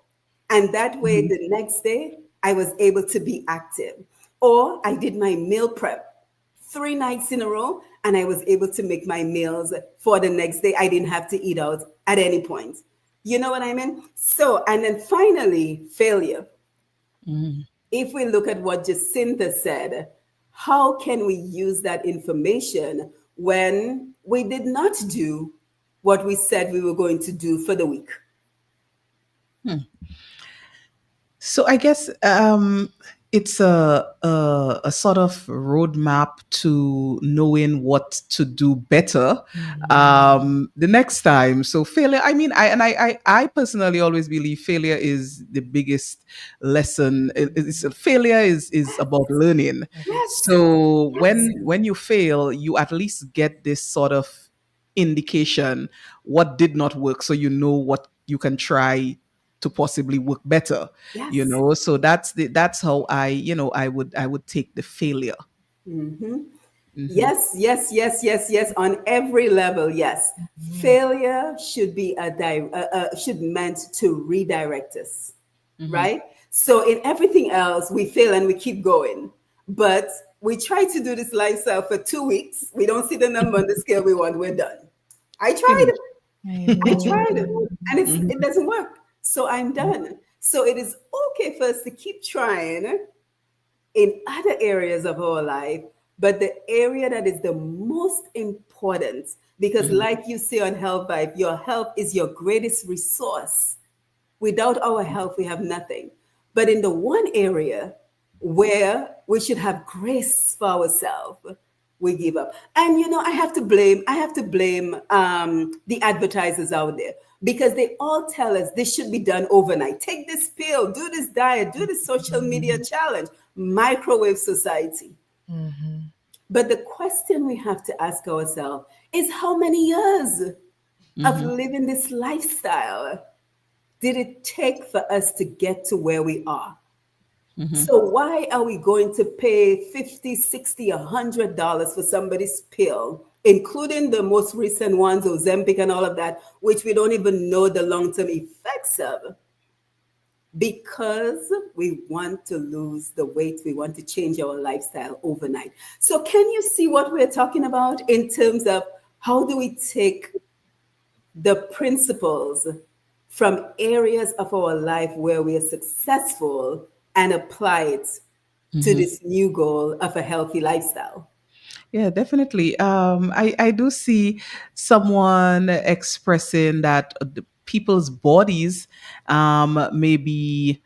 And that way, the next day, I was able to be active. Or I did my meal prep 3 nights in a row, and I was able to make my meals for the next day. I didn't have to eat out at any point. You know what I mean? So, and then finally, failure. Mm-hmm. If we look at what Jacinta said, how can we use that information when we did not do what we said we were going to do for the week? So I guess it's a sort of roadmap to knowing what to do better the next time. So failure. I mean, I personally always believe failure is the biggest lesson. Failure is about learning. Yes, So yes, when you fail, you at least get this sort of indication what did not work, so you know what you can try to possibly work better. yes. So that's how I would take the failure. Hmm. Yes, yes, yes, yes, yes. On every level, yes. Failure should be should meant to redirect us, Hmm. right? So in everything else, we fail and we keep going. But we try to do this lifestyle for 2 weeks. We don't see the number on the scale we want. We're done. I tried. Finish. I I know. tried it, and it Hmm. doesn't work. So I'm done. So it is okay for us to keep trying in other areas of our life, but the area that is the most important, because Hmm. like you say on Health Vibe, your health is your greatest resource. Without our health, we have nothing. But in the one area where we should have grace for ourselves, we give up. And I have to blame the advertisers out there because they all tell us this should be done overnight. Take this pill, do this diet, do this social media challenge, microwave society. But the question we have to ask ourselves is how many years of Hmm. living this lifestyle did it take for us to get to where we are? Hmm. So why are we going to pay 50, 60, $100 for somebody's pill, including the most recent ones, Ozempic and all of that, which we don't even know the long-term effects of? Because we want to lose the weight, we want to change our lifestyle overnight. So can you see what we're talking about in terms of how do we take the principles from areas of our life where we are successful and apply it to Hmm. this new goal of a healthy lifestyle? Yeah, definitely. I do see someone expressing that people's bodies may be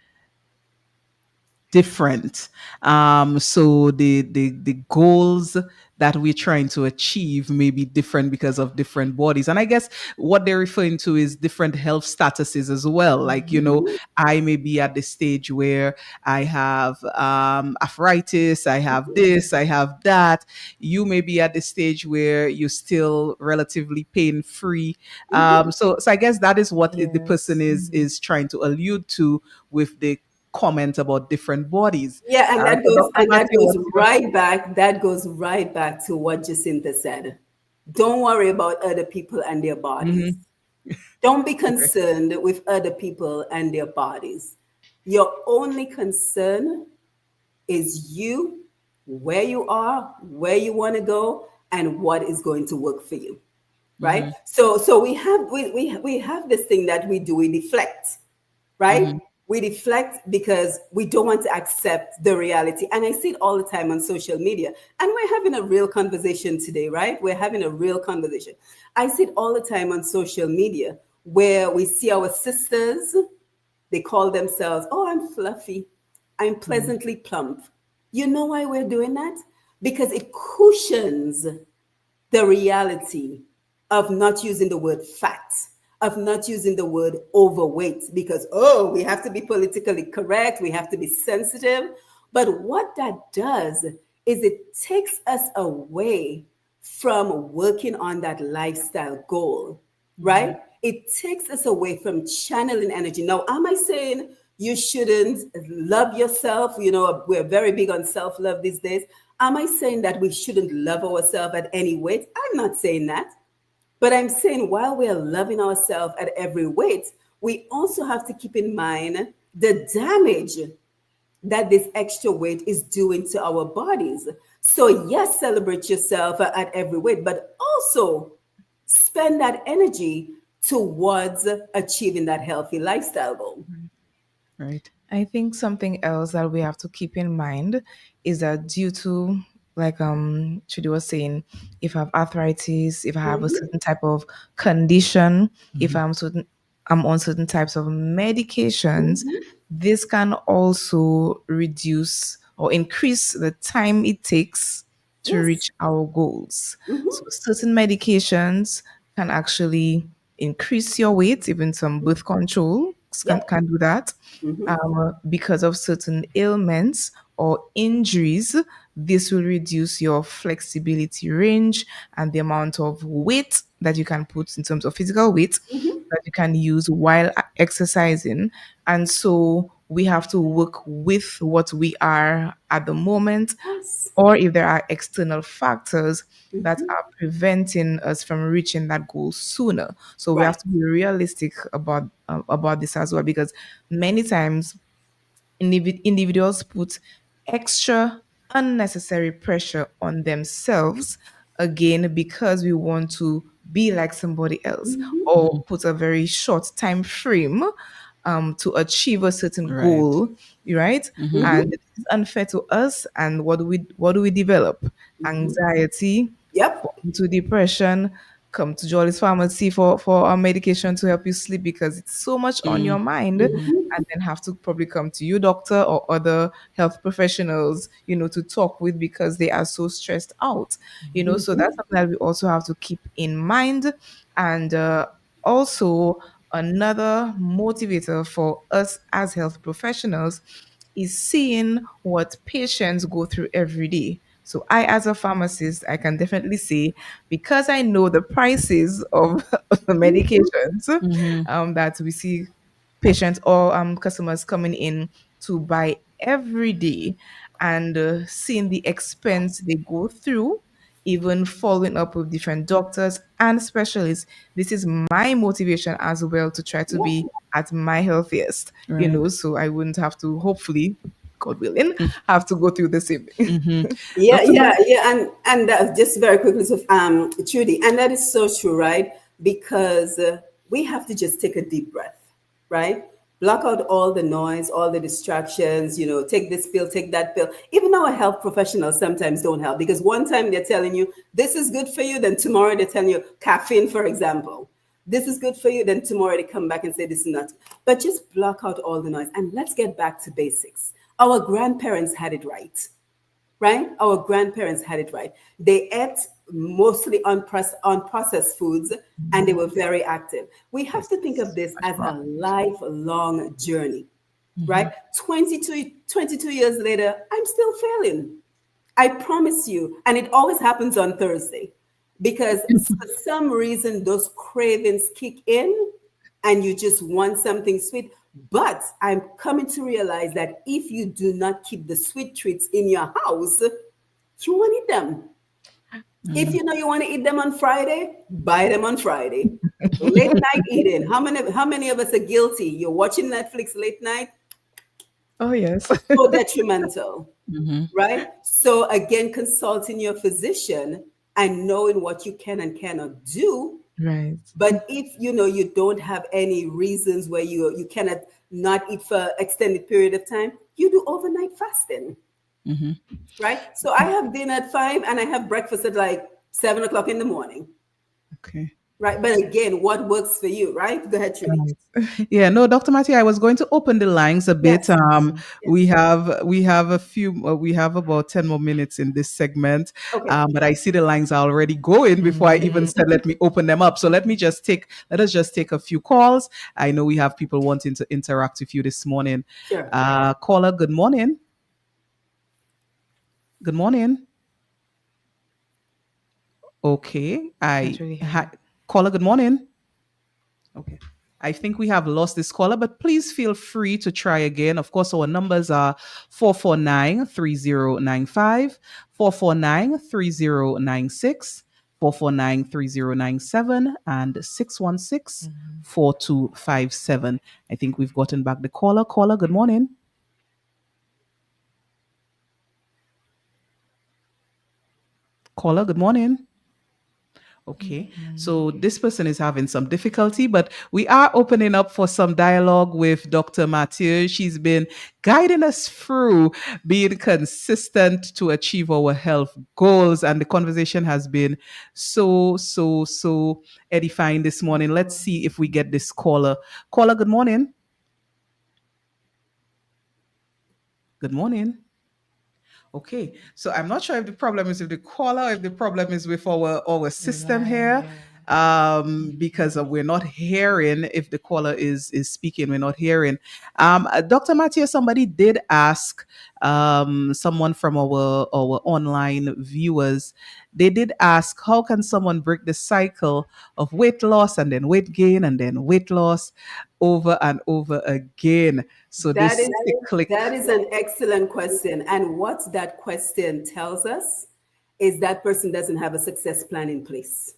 different. So the goals that we're trying to achieve may be different because of different bodies. And I guess what they're referring to is different health statuses as well. Like, I may be at the stage where I have arthritis, I have this, I have that. You may be at the stage where you're still relatively pain free. So I guess that is what the person is trying to allude to with the comment about different bodies. Yeah, and that So goes Dr. Matthew, what's your right back. That goes right back to what Jacinta said. Don't worry about other people and their bodies. Mhm. Don't be concerned with other people and their bodies. Your only concern is you, where you are, where you want to go, and what is going to work for you. Right? Mhm. So we have this thing that we do, we deflect, right? Mhm. We deflect because we don't want to accept the reality. And I see it all the time on social media. And we're having a real conversation today, right? We're having a real conversation. I see it all the time on social media where we see our sisters, they call themselves, oh, I'm fluffy, I'm pleasantly plump. You know why we're doing that? Because it cushions the reality of not using the word fat, of not using the word overweight, because, oh, we have to be politically correct, we have to be sensitive. But what that does is it takes us away from working on that lifestyle goal, right? It takes us away from channeling energy. Now, am I saying you shouldn't love yourself? You know, we're very big on self love these days. Am I saying that we shouldn't love ourselves at any weight? I'm not saying that. But I'm saying while we're loving ourselves at every weight, we also have to keep in mind the damage that this extra weight is doing to our bodies. So, yes, celebrate yourself at every weight, but also spend that energy towards achieving that healthy lifestyle goal. Right. I think something else that we have to keep in mind is that due to, like Chidi was saying, if I have arthritis, if I have a certain type of condition, if Mhm. I'm on certain types of medications, this can also reduce or increase the time it takes to Yes. reach our goals. So Mhm. certain medications can actually increase your weight, even some birth control Yep. can do that. Because of certain ailments or injuries, this will reduce your flexibility range and the amount of weight that you can put in terms of physical weight that you can use while exercising. And so we have to work with what we are at the moment, Yes. or if there are external factors that are preventing us from reaching that goal sooner. So we have Right. to be realistic about this as well, because many times individuals put extra unnecessary pressure on themselves, again because we want to be like somebody else or put a very short time frame to achieve a certain Right. goal, right? Mhm. And it's unfair to us. And what do we develop? Anxiety, Yep. fall into depression, come to Jolly's pharmacy for our medication to help you sleep because it's so much on your mind, and then have to probably come to you, doctor, or other health professionals, to talk with because they are so stressed out. So that's something that we also have to keep in mind. And also, another motivator for us as health professionals is seeing what patients go through every day. So I, as a pharmacist, I can definitely say, because I know the prices of the medications Mhm. that we see patients or customers coming in to buy every day, and seeing the expense they go through, even following up with different doctors and specialists. This is my motivation as well to try to be at my healthiest, Right. so I wouldn't have to, hopefully, God willing, have to go through the same thing. Mhm. Yeah, Dr. yeah, yeah, and just very quickly, so Trudy, and that is so true, right? Because we have to just take a deep breath, right? Block out all the noise, all the distractions. You know, take this pill, take that pill. Even our health professionals sometimes don't help because one time they're telling you this is good for you, then tomorrow they're telling you caffeine, for example. This is good for you, then tomorrow they come back and say this is not. But just block out all the noise and let's get back to basics. Our grandparents had it right? Our grandparents had it right. They ate mostly unprocessed foods and they were very active. We have to think of this as a lifelong journey, right? 22 years later, I'm still failing. I promise you. And it always happens on Thursday because for some reason those cravings kick in and you just want something sweet. But I'm coming to realize that if you do not keep the sweet treats in your house, you won't eat them. If you know you want to eat them on Friday, buy them on Friday. Late night eating. How many of us are guilty? You're watching Netflix late night, Oh yes. so detrimental, right? So again, consulting your physician and knowing what you can and cannot do. Right. But if you know you don't have any reasons where you cannot not eat for extended period of time, you do overnight fasting, right? So I have dinner at 5 and I have breakfast at like 7 o'clock in the morning, Okay. right? But again, what works for you, right? Go ahead, Trudy. Yeah, no, Dr. Mathieu, I was going to open the lines a bit. Yes, We yes. have a few, we have about 10 more minutes in this segment. Okay. But I see the lines are already going before I even said let me open them up. So let us just take a few calls. I know we have people wanting to interact with you this morning. Sure. Caller, good morning. Good morning. Okay. Can't really hear you. Caller, good morning. Okay. I think we have lost this caller, but please feel free to try again. Of course, our numbers are 449-3095, 449-3096, 449-3097, and 616-4257. I think we've gotten back the caller. Caller, good morning. Caller, good morning. Okay, so this person is having some difficulty, but we are opening up for some dialogue with Dr. Mathieu. She's been guiding us through being consistent to achieve our health goals, and the conversation has been so edifying this morning. Let's see if we get this caller. Caller, good morning. Good morning. Okay, so I'm not sure if the problem is with the caller, or if the problem is with our system here, because we're not hearing if the caller is speaking. We're not hearing. Dr. Mathieu, somebody did ask, someone from our online viewers. They did ask, how can someone break the cycle of weight loss and then weight gain and then weight loss over and over again? So That this is cyclic. that is an excellent question. And what that question tells us is that person doesn't have a success plan in place,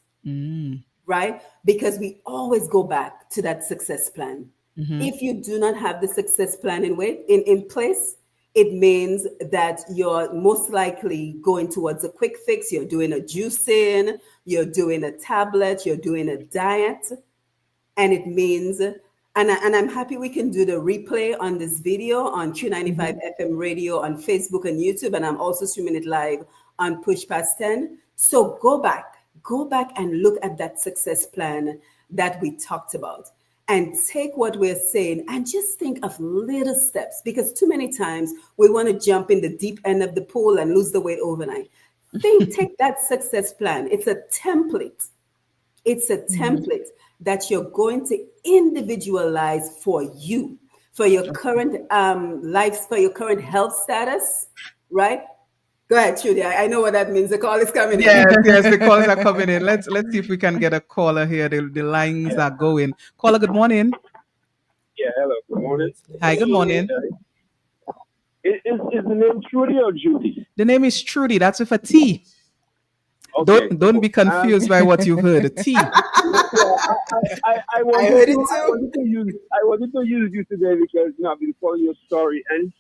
right? Because we always go back to that success plan. If you do not have the success plan in place, it means that you're most likely going towards a quick fix. You're doing a juicing, you're doing a tablet, you're doing a diet, and it means and I'm happy we can do the replay on this video on Q95 FM radio on Facebook and YouTube, and I'm also streaming it live on Push Past 10. So go back and look at that success plan that we talked about and take what we're saying and just think of little steps, because too many times we want to jump in the deep end of the pool and lose the weight overnight. Take that success plan. It's a template. It's a template that you're going to individualize for you, for your current life, for your current health status, right? Go ahead, Trudy. I know what that means. The call is coming in. Yes, the calls are coming in. Let's see if we can get a caller here. The lines are going. Caller, good morning. Yeah, hello. Good morning. Hi, good morning. Is the name Trudy or Judy? The name is Trudy. That's with a T. Okay. Don't be confused by what you've heard. A T. I I wanted heard it to, too. I wanted to use you today because I've been following your story, and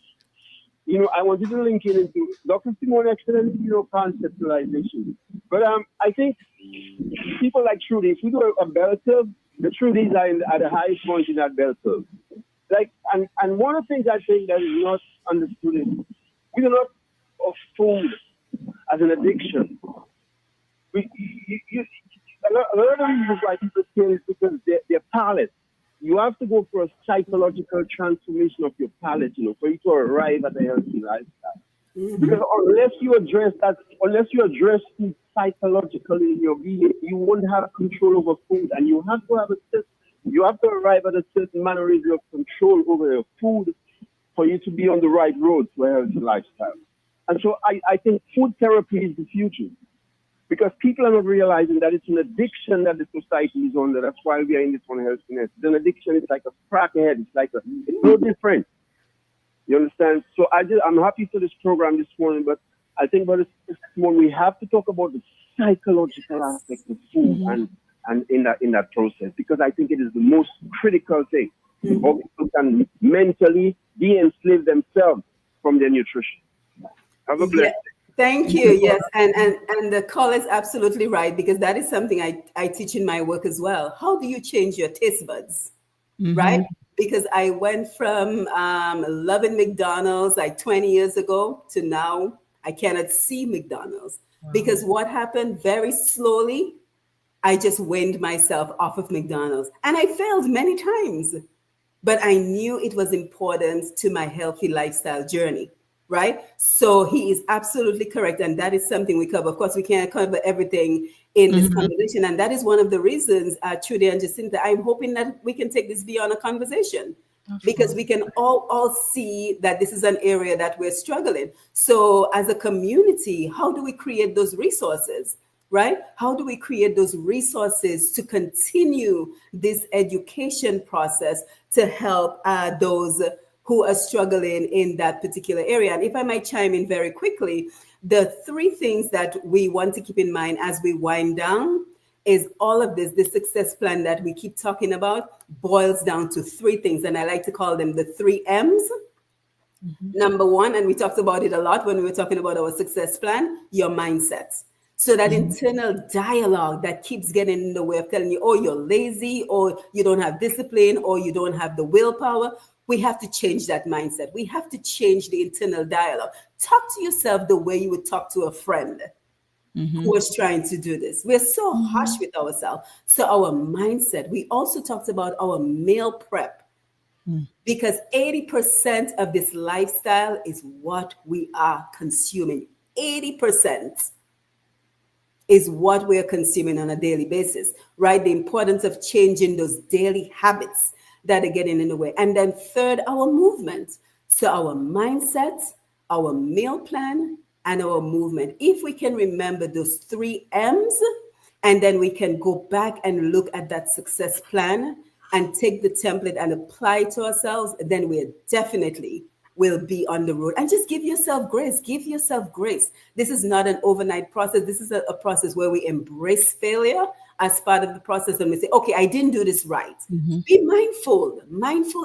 I wanted to link it into Dr. Simone excellent conceptualization. But I think people like Trudy, if we do a bell curve, the Trudys are at the highest point in that bell curve. And one of the things I think that is not understood is we do not of food as an addiction. A lot of the reasons why people fail is because their palate you have to go for a psychological transformation of your palate, for you to arrive at a healthy lifestyle. Because unless you address food psychologically in your being, you won't have control over food, and you have to arrive at a certain mannerism of control over your food for you to be on the right road to a healthy lifestyle. And so I think food therapy is the future because people are not realizing that it's an addiction that the society is under. That's why we are in this unhealthiness. It's an addiction. It's like a crackhead. It's no different. You understand? So I'm happy for this program this morning, but I think about this morning we have to talk about the psychological aspect of food and in that process, because I think it is the most critical thing. How people can mentally de-enslave themselves from their nutrition. Have a blessed day. Thank you. Yes, and the call is absolutely right, because that is something I teach in my work as well. How do you change your taste buds, right? Because I went from loving McDonald's like 20 years ago to now I cannot see McDonald's. Because what happened very slowly, I just weaned myself off of McDonald's, and I failed many times. But I knew it was important to my healthy lifestyle journey, right? So he is absolutely correct. And that is something we cover. Of course, we can't cover everything in this conversation. And that is one of the reasons, Trudy and Jacinta, I'm hoping that we can take this beyond a conversation, because we can all see that this is an area that we're struggling. So as a community, how do we create those resources? Right? How do we create those resources to continue this education process to help those who are struggling in that particular area? And if I might chime in very quickly, the three things that we want to keep in mind as we wind down is all of this, the success plan that we keep talking about boils down to three things. And I like to call them the 3 M's. Number one, and we talked about it a lot when we were talking about our success plan, your mindset. So that internal dialogue that keeps getting in the way of telling you, oh, you're lazy, or you don't have discipline, or you don't have the willpower. We have to change that mindset. We have to change the internal dialogue. Talk to yourself the way you would talk to a friend who is trying to do this. We're so harsh with ourselves. So our mindset, we also talked about our meal prep, because 80% of this lifestyle is what we are consuming. 80% is what we're consuming on a daily basis, right? The importance of changing those daily habits that are getting in the way. And then third, our movement. So our mindset, our meal plan, and our movement. If we can remember those 3 M's, and then we can go back and look at that success plan and take the template and apply it to ourselves, then we're definitely will be on the road. And just give yourself grace. Give yourself grace. This is not an overnight process. This is a process where we embrace failure as part of the process, and we say, okay, I didn't do this right. Be mindful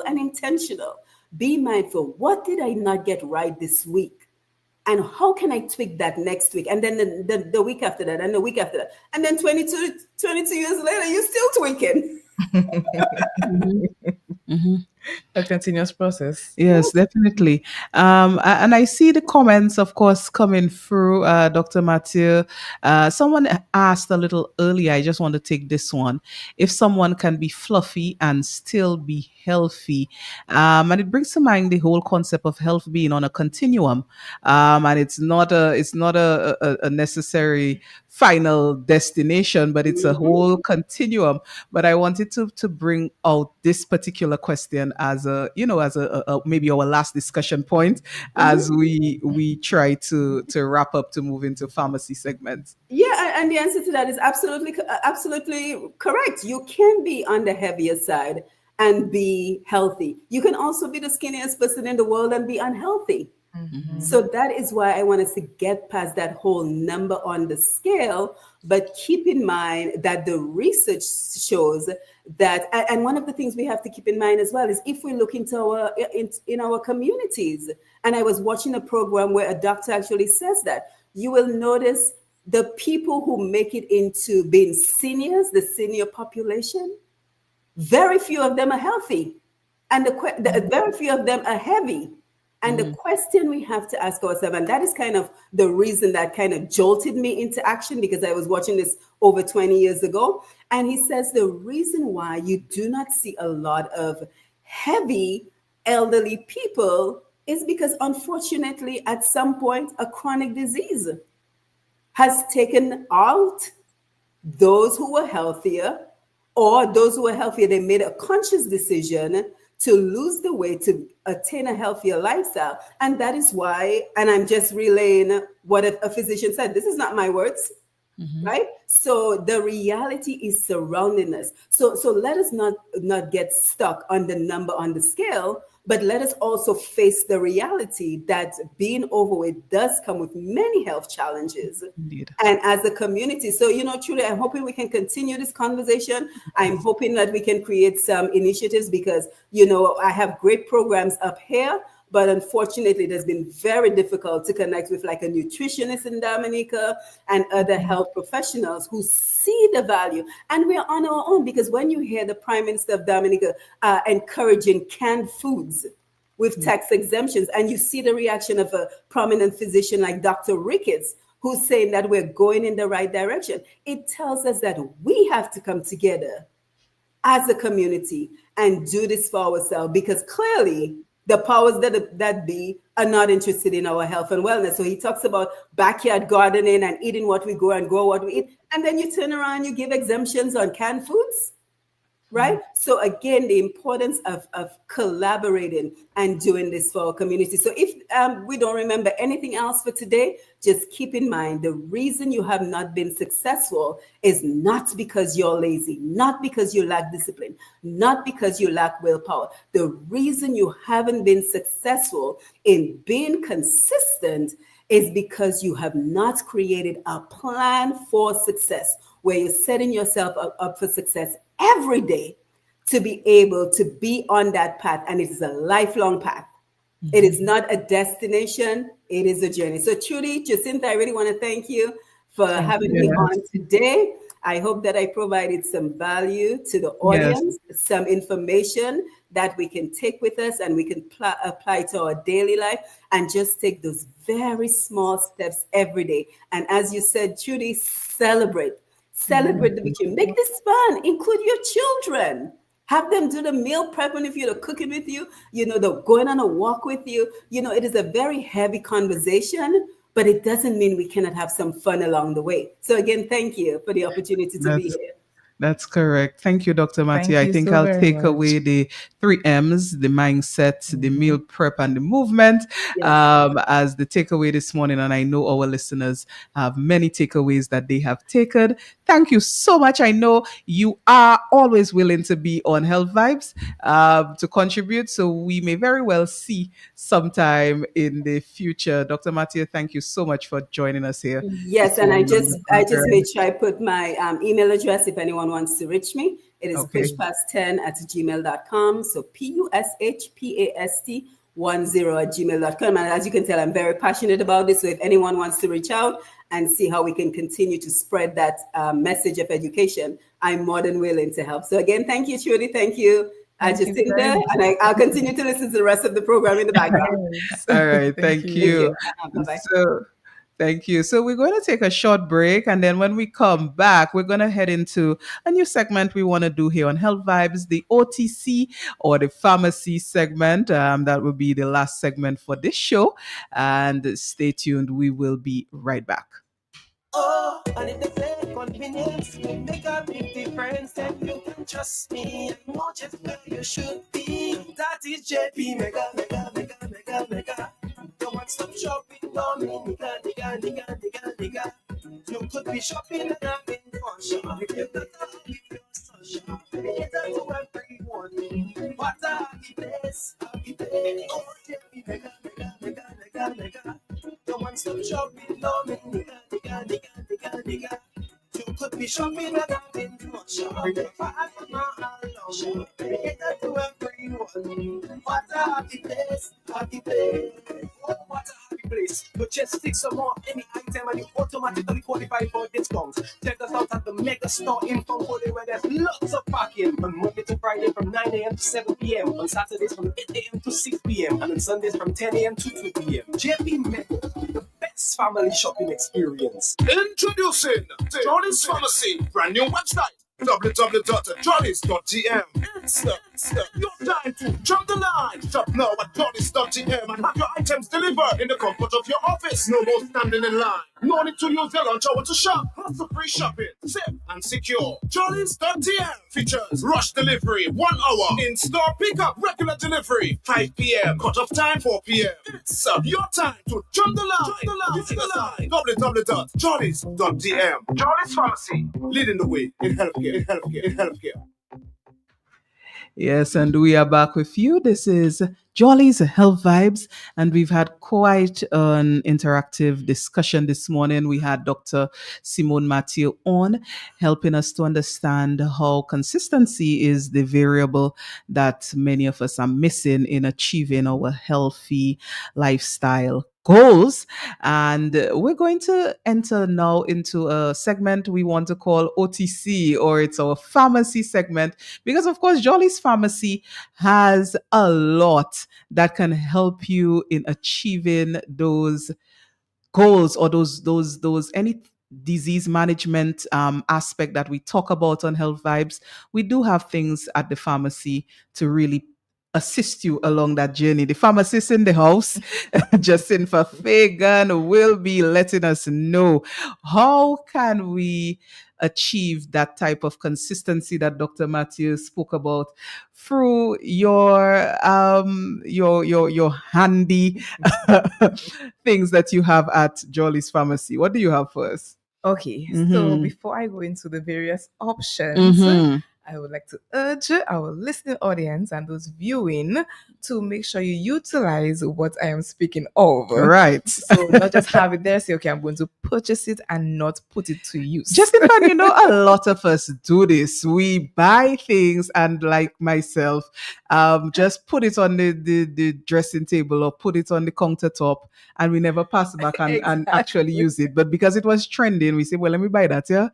and intentional. Be mindful. What did I not get right this week? And how can I tweak that next week? And then the week after that, and the week after that. And then 22 years later, you're still tweaking. A continuous process. Yes, definitely. And I see the comments, of course, coming through, Dr. Mathieu. Someone asked a little earlier, I just want to take this one. If someone can be fluffy and still be healthy. And it brings to mind the whole concept of health being on a continuum. And it's not a necessary final destination, but it's a whole continuum. But I wanted to bring out this particular question as a maybe our last discussion point as we try to wrap up to move into pharmacy segments. Yeah, and the answer to that is absolutely correct. You can be on the heavier side and be healthy. You can also be the skinniest person in the world and be unhealthy. So that is why I want us to get past that whole number on the scale, but keep in mind that the research shows that, and one of the things we have to keep in mind as well is if we look into our communities, and I was watching a program where a doctor actually says that, you will notice the people who make it into being seniors, the senior population, very few of them are healthy, and very few of them are heavy. And the question we have to ask ourselves, and that is kind of the reason that kind of jolted me into action, because I was watching this over 20 years ago. And he says the reason why you do not see a lot of heavy elderly people is because, unfortunately, at some point, a chronic disease has taken out those who were healthier, or those who were healthier, they made a conscious decision to lose the weight to attain a healthier lifestyle. And that is why, and I'm just relaying what a physician said. This is not my words, right? So the reality is surrounding us. So let us not get stuck on the number on the scale, but let us also face the reality that being overweight does come with many health challenges. Indeed. And as a community, so, truly, I'm hoping we can continue this conversation. I'm hoping that we can create some initiatives because, I have great programs up here, but unfortunately, it has been very difficult to connect with like a nutritionist in Dominica and other health professionals who see the value. And we're on our own, because when you hear the Prime Minister of Dominica encouraging canned foods with tax exemptions, and you see the reaction of a prominent physician like Dr. Ricketts, who's saying that we're going in the right direction, it tells us that we have to come together as a community and do this for ourselves, because clearly the powers that be are not interested in our health and wellness. So he talks about backyard gardening and eating what we grow and grow what we eat. And then you turn around, you give exemptions on canned foods, right? So again, the importance of collaborating and doing this for our community. So if we don't remember anything else for today, just keep in mind, the reason you have not been successful is not because you're lazy, not because you lack discipline, not because you lack willpower. The reason you haven't been successful in being consistent is because you have not created a plan for success, where you're setting yourself up for success every day to be able to be on that path. And it is a lifelong path. It is not a destination, it is a journey. So Trudy, Jacinta, I really want to thank you for having me on today. I hope that I provided some value to the audience, some information that we can take with us and we can apply to our daily life, and just take those very small steps every day. And as you said, Trudy, celebrate the victory. Make this fun. Include your children. Have them do the meal prepping with you, the cooking with you, the going on a walk with you. It is a very heavy conversation, but it doesn't mean we cannot have some fun along the way. So again, thank you for the opportunity to be here. That's correct. Thank you, Dr. Mathieu. Thank I you think so I'll very take much. away the 3 M's, the mindset, the meal prep, and the movement as the takeaway this morning. And I know our listeners have many takeaways that they have taken. Thank you so much. I know you are always willing to be on Health Vibes to contribute. So we may very well see sometime in the future. Dr. Mathieu, thank you so much for joining us here. Yes, and I just made sure I put my email address if anyone wants to reach me. It is pushpast10@gmail.com. So pushpast10@gmail.com. And as you can tell, I'm very passionate about this. So if anyone wants to reach out and see how we can continue to spread that message of education, I'm more than willing to help. So again, thank you, Trudy. Thank you, Jacinta. And I'll continue to listen to the rest of the program in the background. All right. Thank you. Bye-bye. Thank you. So we're going to take a short break, and then when we come back, we're going to head into a new segment we want to do here on Health Vibes, the OTC or the pharmacy segment. That will be the last segment for this show. And stay tuned. We will be right back. Oh, and if they say convenience make a big difference, then you can trust me. I know just where you should be. That is JP Mega. The one-stop shopping for me, nigga. You could be shopping and having fun. If you got to give your social, it's to everyone. What a happy place. Oh, JP Mega. The one-stop shopping for me, nigga. You could be shopping and having fun. If I am not alone, it's to everyone. What a happy place. Oh, what a happy place. But just stick some more any item and you automatically qualify for discounts. Check us out at the Mega Store in Fonfole where there's lots of parking on Monday to Friday from 9 a.m. to 7 p.m. On Saturdays from 8 a.m. to 6 p.m. and on Sundays from 10 a.m. to 2 p.m. JP Mega, the best family shopping experience. Introducing Jolly's Pharmacy, brand new website. www.jollies.gm. It's your time to jump the line. Shop now at jollies.gm and have your items delivered in the comfort of your office. No more standing in line. No need to use your lunch hour to shop. Hassle-free shopping, safe and secure. Jollies.gm features rush delivery, 1 hour. In-store pickup, regular delivery, 5 p.m. Cut-off time, 4 p.m. It's your time to jump the line. Visit us at www.jollies.gm. Jollies Pharmacy, leading the way in healthcare. Yes, and we are back with you. This is Jolly's Health Vibes, and we've had quite an interactive discussion this morning. We had Dr. Simone Mathieu on, helping us to understand how consistency is the variable that many of us are missing in achieving our healthy lifestyle goals. And we're going to enter now into a segment we want to call OTC, or it's our pharmacy segment, because of course Jolly's Pharmacy has a lot that can help you in achieving those goals, or those any disease management aspect that we talk about on Health Vibes. We do have things at the pharmacy to really assist you along that journey. The pharmacist in the house, Jacinta Fagan, will be letting us know how can we achieve that type of consistency that Dr. Matthew spoke about through your handy things that you have at Jolly's Pharmacy. What do you have for us? Okay, so Mhm. before I go into the various options, Mhm. I would like to urge our listening audience and those viewing to make sure you utilize what I am speaking of. Right. So not just have it there, say, okay, I'm going to purchase it and not put it to use. Just in fact, a lot of us do this. We buy things and, like myself, just put it on the dressing table or put it on the countertop, and we never pass back and actually use it. But because it was trending, we say, well, let me buy that, yeah?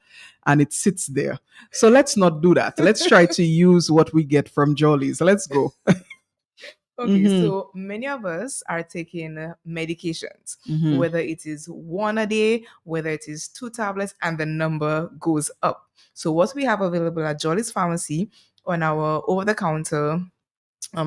And it sits there. So let's not do that. Let's try to use what we get from Jolly's. Let's go. Okay, Mhm. so many of us are taking medications, Mhm. whether it is one a day, whether it is 2 tablets, and the number goes up. So, what we have available at Jolly's Pharmacy on our over the counter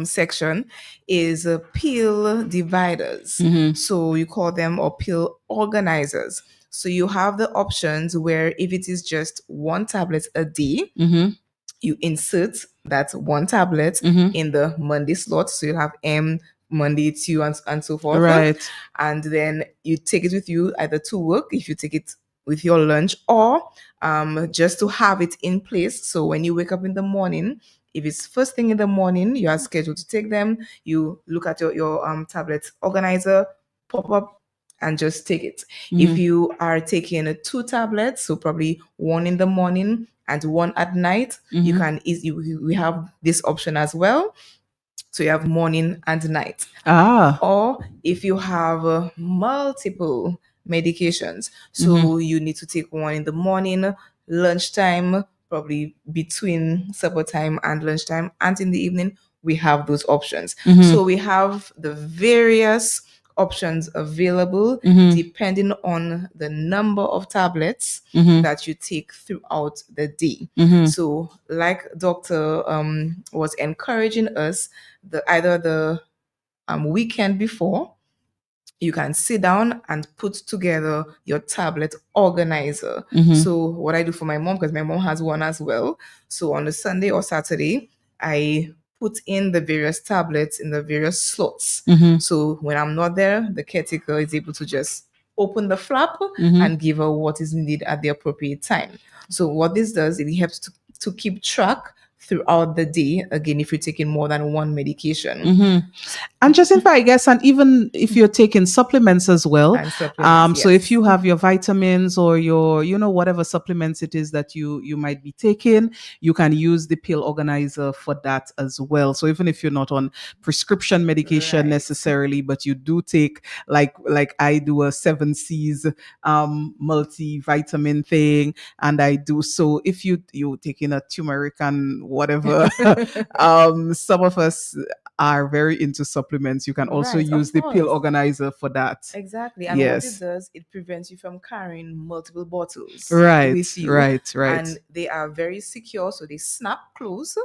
section is pill dividers. Mhm. So, you call them, or pill organizers. So, you have the options where if it is just 1 tablet a day, Mhm. you insert that 1 tablet Mhm. in the Monday slot. So you'll have M, Monday, Tuesday, and so forth. Right. And then you take it with you either to work, if you take it with your lunch, or just to have it in place. So when you wake up in the morning, if it's first thing in the morning, you are scheduled to take them, you look at your tablet organizer, pop up, and just take it. If Mhm. you are taking 2 tablets, so probably 1 in the morning and 1 at night, you Mhm. can easily, we have this option as well. So you have morning and night. Ah. Or if you have multiple medications, so Mhm. you need to take 1 in the morning, lunchtime, probably between supper time and lunchtime, and in the evening, we have those options. Mhm. So we have the various options available Mhm. depending on the number of tablets Mhm. that you take throughout the day. Mhm. So, like Doctor was encouraging us, either the weekend before, you can sit down and put together your tablet organizer. Mhm. So what I do for my mom, because my mom has one as well. So on a Sunday or Saturday, I put in the various tablets in the various slots. Mhm. So when I'm not there, the caretaker is able to just open the flap Mhm. and give her what is needed at the appropriate time. So what this does, it helps to keep track throughout the day. Again, if you're taking more than one medication. And just in fact, I guess, and even if you're taking supplements as well. And supplements, So if yes. you have your vitamins or your, whatever supplements it is that you might be taking, you can use the pill organizer for that as well. So even if you're not on prescription medication Right. necessarily, but you do take like I do a 7 C's multivitamin thing, and I do. So if you taking a turmeric and whatever, some of us are very into supplements. You can also Right, of use the pill course. organizer for that. Exactly. And what it Yes. does, it prevents you from carrying multiple bottles Right, with you. right, right. And they are very secure, so they snap close.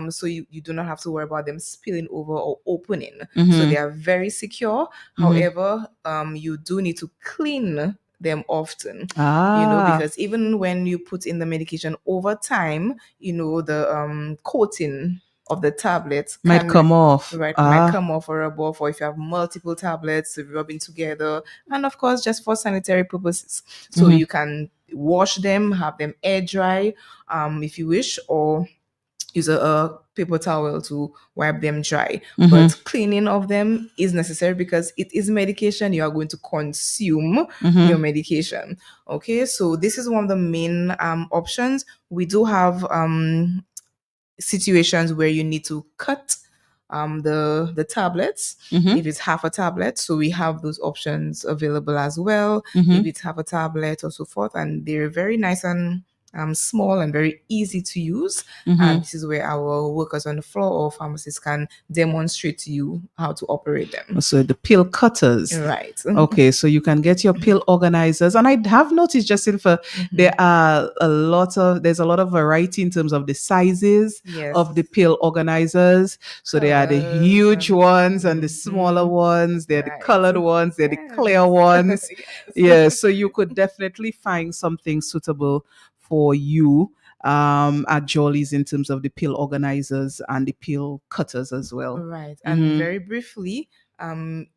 So you do not have to worry about them spilling over or opening. So they are very secure. However, you do need to clean them often. Because even when you put in the medication over time, the coating of the tablets Might come off. might come off or rub off, or if you have multiple tablets rubbing together, and of course just for sanitary purposes. So you can wash them, have them air dry, if you wish, or use a paper towel to wipe them dry. But cleaning of them is necessary because it is medication. You are going to consume your medication. Okay, so this is one of the main options. We do have situations where you need to cut the tablets if it's half a tablet. So we have those options available as well. If it's half a tablet or so forth, and they're very nice and small and very easy to use. And this is where our workers on the floor or pharmacists can demonstrate to you how to operate them. So the pill cutters. Right. Okay, so you can get your pill organizers. And I have noticed, Justin, there's a lot of variety in terms of the sizes Yes. of the pill organizers. So there are the Colours huge ones and the smaller ones. They're the colored ones. They're the clear ones. Yeah, so you could definitely find something suitable for you at Jolly's in terms of the pill organizers and the pill cutters as well. Right. And very briefly,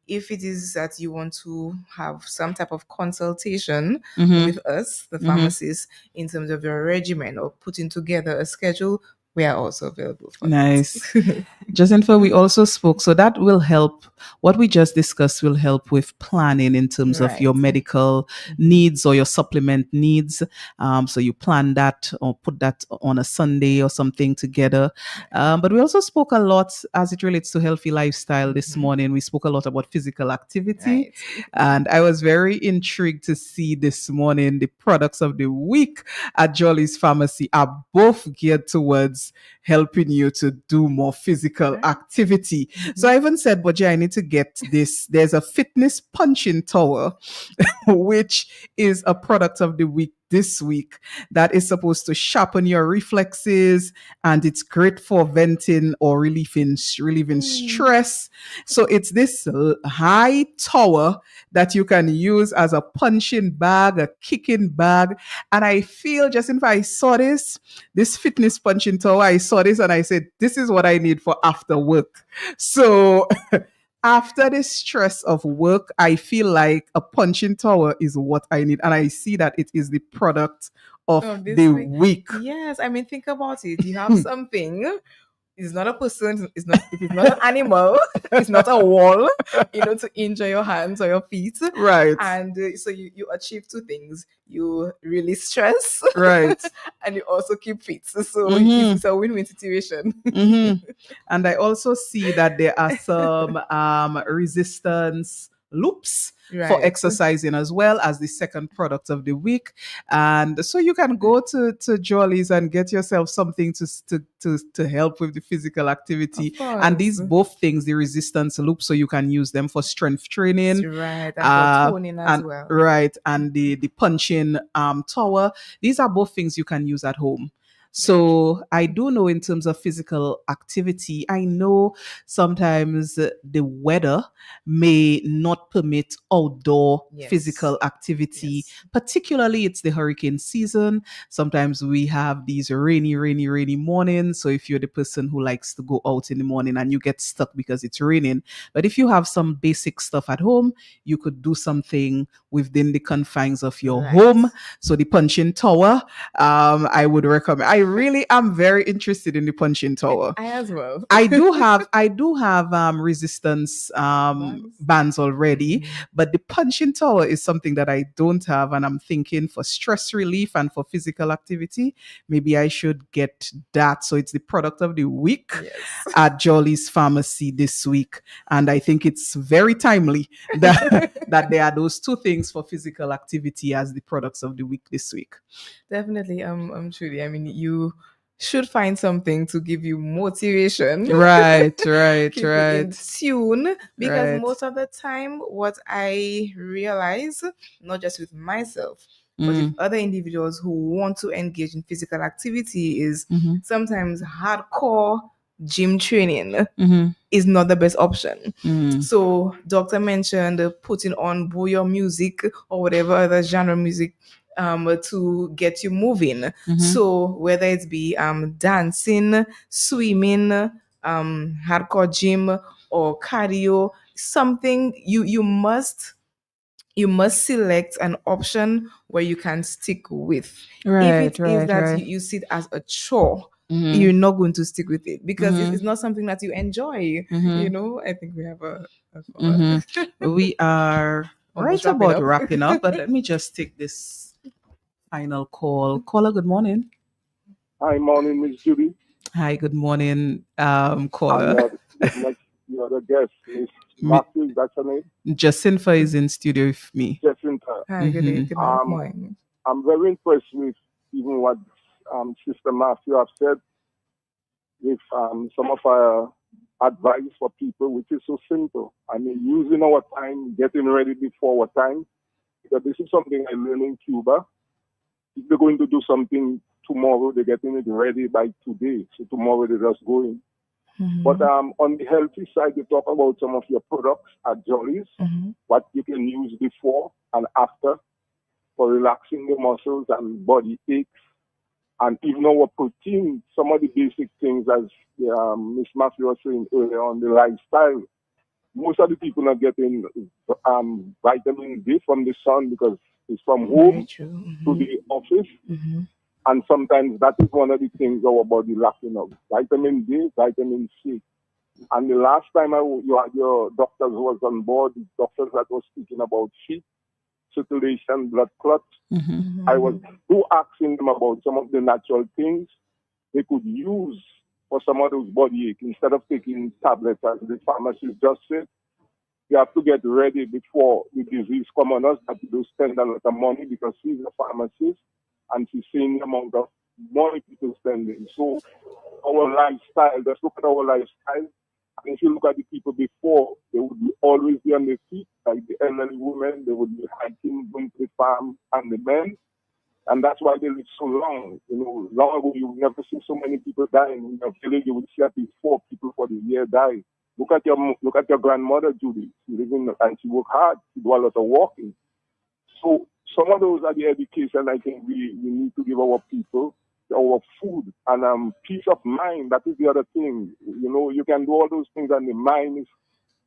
if it is that you want to have some type of consultation with us, the pharmacists, in terms of your regimen or putting together a schedule, we are also available for Nice. that. Jennifer, we also spoke, so that will help. What we just discussed will help with planning in terms of your medical needs or your supplement needs. So you plan that or put that on a Sunday or something together. But we also spoke a lot as it relates to healthy lifestyle this morning. We spoke a lot about physical activity. And I was very intrigued to see this morning the products of the week at Jolly's Pharmacy are both geared towards helping you to do more physical activity. So I even said, Boji, I need to get this. There's a fitness punching tower, which is a product of the week this week that is supposed to sharpen your reflexes, and it's great for venting or relieving stress. So it's this high tower that you can use as a punching bag, a kicking bag. And I feel, just if I saw this fitness punching tower, I saw this and I said, this is what I need for after work. So after the stress of work, I feel like a punching tower is what I need. And I see that it is the product of the week. Yes, I mean, think about it. You have something. It's not a person. It is not an animal. It's not a wall. To injure your hands or your feet. Right. And so you achieve two things. You release stress. Right. And you also keep fit. So it's a win-win situation. And I also see that there are some resistance loops for exercising as well as the second product of the week. And so you can go to Jolly's and get yourself something to help with the physical activity. And these both things, the resistance loop, so you can use them for strength training. Right. And for toning as well. Right. And the punching tower. These are both things you can use at home. So I do know in terms of physical activity, I know sometimes the weather may not permit outdoor physical activity. Particularly it's the hurricane season. Sometimes we have these rainy mornings. So if you're the person who likes to go out in the morning and you get stuck because it's raining, but if you have some basic stuff at home, you could do something within the confines of your home. So the punching tower, I would recommend. I really am very interested in the punching tower. I as well. I do have resistance bands already, but the punching tower is something that I don't have, and I'm thinking for stress relief and for physical activity, maybe I should get that. So it's the product of the week Yes. at Jolly's Pharmacy this week, and I think it's very timely that there are those two things for physical activity as the products of the week this week. Definitely, truly. I mean, you should find something to give you motivation, Right, right, keep you in right, tune. Because right. most of the time, what I realize, not just with myself, but with Mm, other individuals who want to engage in physical activity, is mhm, sometimes hardcore gym training mhm, is not the best option. mm. So, doctor mentioned putting on bouyon music or whatever other genre music to get you moving. Mhm. So, whether it be dancing, swimming, hardcore gym, or cardio, something you must select an option where you can stick with. If Right, it is right, that right. you see it as a chore, Mhm, you're not going to stick with it because it's mhm, not something that you enjoy. mhm, I think we have a caller mhm. We are almost right wrapping about up. wrapping up, but let me just take this final call. Caller, good morning. Hi, morning, Miss Judy. Hi, good morning, And caller. your other guest, Miss Mi- Matthew, that's her name? Jacinta is in studio with me. Jacinta. Hi, good day, Hmm. good Um, morning. I'm very impressed with even what Sister Matthew have said with some of our advice for people, which is so simple. I mean, using our time, getting ready before our time. Because this is something I learned in Cuba. If they're going to do something tomorrow, they're getting it ready by today. So tomorrow they're just going. But Hmm. on the healthy side, you talk about some of your products at Jolly's, Hmm. what you can use before and after for relaxing the muscles and body aches, and even our protein, some of the basic things as Miss Matthew was saying earlier on the lifestyle. Most of the people are getting vitamin D from the sun because it's from Very home true. to Hmm. the office. Hmm. And sometimes that is one of the things our body lacking of vitamin D, vitamin C. And the last time you had your doctors who was on board, the doctors that was speaking about feet, circulation, blood clots, Hmm. I was Hmm. asking them about some of the natural things they could use for some of those body ache instead of taking tablets, as the pharmacist just said. You have to get ready before the disease come on us that you do spend a lot of money because she's a pharmacist and she's seeing the amount of money people spending. So our lifestyle, just look at our lifestyle. And if you look at the people before, they would be always be on their feet, like the elderly women, they would be hiking, going to the farm, and the men. And that's why they live so long. You know, long ago you would never see so many people dying. In your village, you would see at least 4 people for the year die. Look at your grandmother, Judy. She live in and she worked hard. She do a lot of walking. So some of those are the education I think we need to give our people, our food and peace of mind. That is the other thing. You know, you can do all those things and the mind is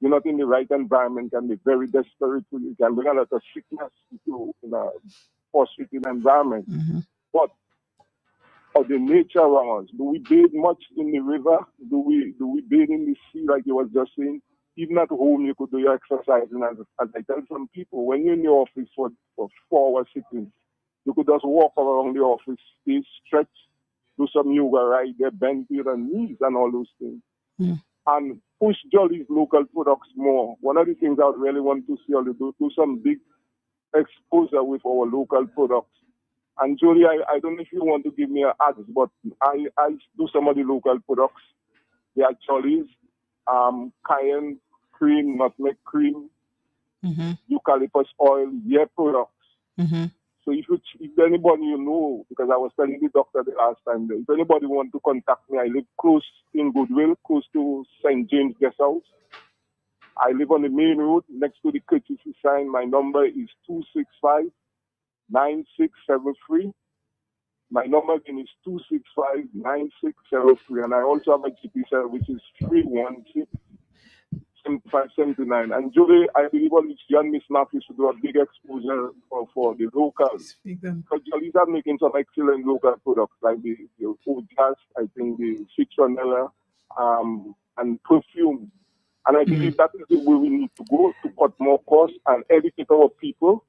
you're not in the right environment can be very desperate. You can bring a lot of sickness to in a frustrating environment. Hmm. But of the nature around us, do we bathe much in the river? Do we bathe in the sea like you was just saying? Even at home, you could do your exercise. And as I tell some people, when you're in the office for 4 hours sitting, you could just walk around the office, stay stretch, do some yoga right there, bend your knees and all those things. And push Jolly's local products more. One of the things I would really want to see all do some big exposure with our local products. And Julie, I don't know if you want to give me an ads, but I do some of the local products. They are Jolly's, cayenne cream, nutmeg cream, Hmm. eucalyptus oil, yeah products. Hmm. So if anybody you know, because I was telling the doctor the last time, if anybody want to contact me, I live close in Goodwill, close to St. James Guest House. I live on the main road next to the courtesy sign. My number is 265-9673. My number again is 265-9673. And I also have a GP cell, which is 316 75, 79. And Julie, I believe all you and Miss Matthew should do a big exposure for the locals. Speak them. Because Jollies are making some excellent local products like the Ojas, I think the citronella, and perfume. And I believe that is the way we need to go to cut more costs and educate our people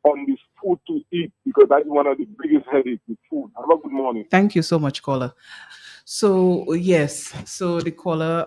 on this food to eat, because that's one of the biggest headaches with food. Have a good morning. Thank you so much, caller. So yes, so the caller,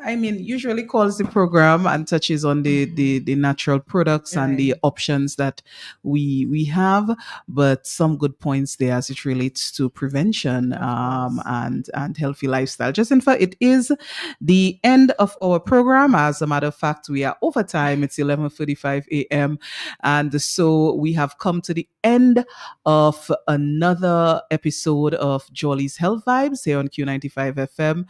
usually calls the program and touches on the natural products and the Right. options that we have, but some good points there as it relates to prevention course. and healthy lifestyle. Just in fact, it is the end of our program. As a matter of fact, we are over time. It's 11:45 a.m. And so we have come to the end of another episode of Jolly's Health Vibes here on Q95 FM.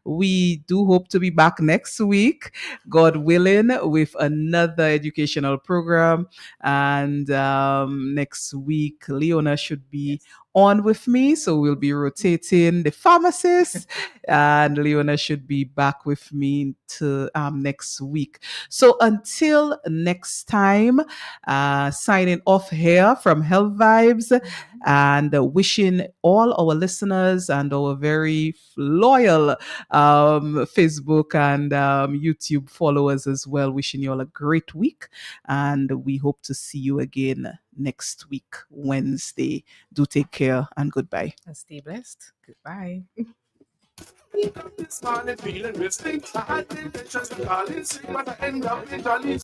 We do hope to be back next week, God willing, with another educational program. And next week, Leona should be on with me. So we'll be rotating the pharmacist, and Leona should be back with me to next week. So until next time, signing off here from Health Vibes, and wishing all our listeners and our very loyal Facebook and YouTube followers as well, wishing you all a great week. And we hope to see you again next week, Wednesday. Do take care and goodbye. And stay blessed. Goodbye. This morning feeling risky. I had the intentions to call in sick, but I end up in Jolly.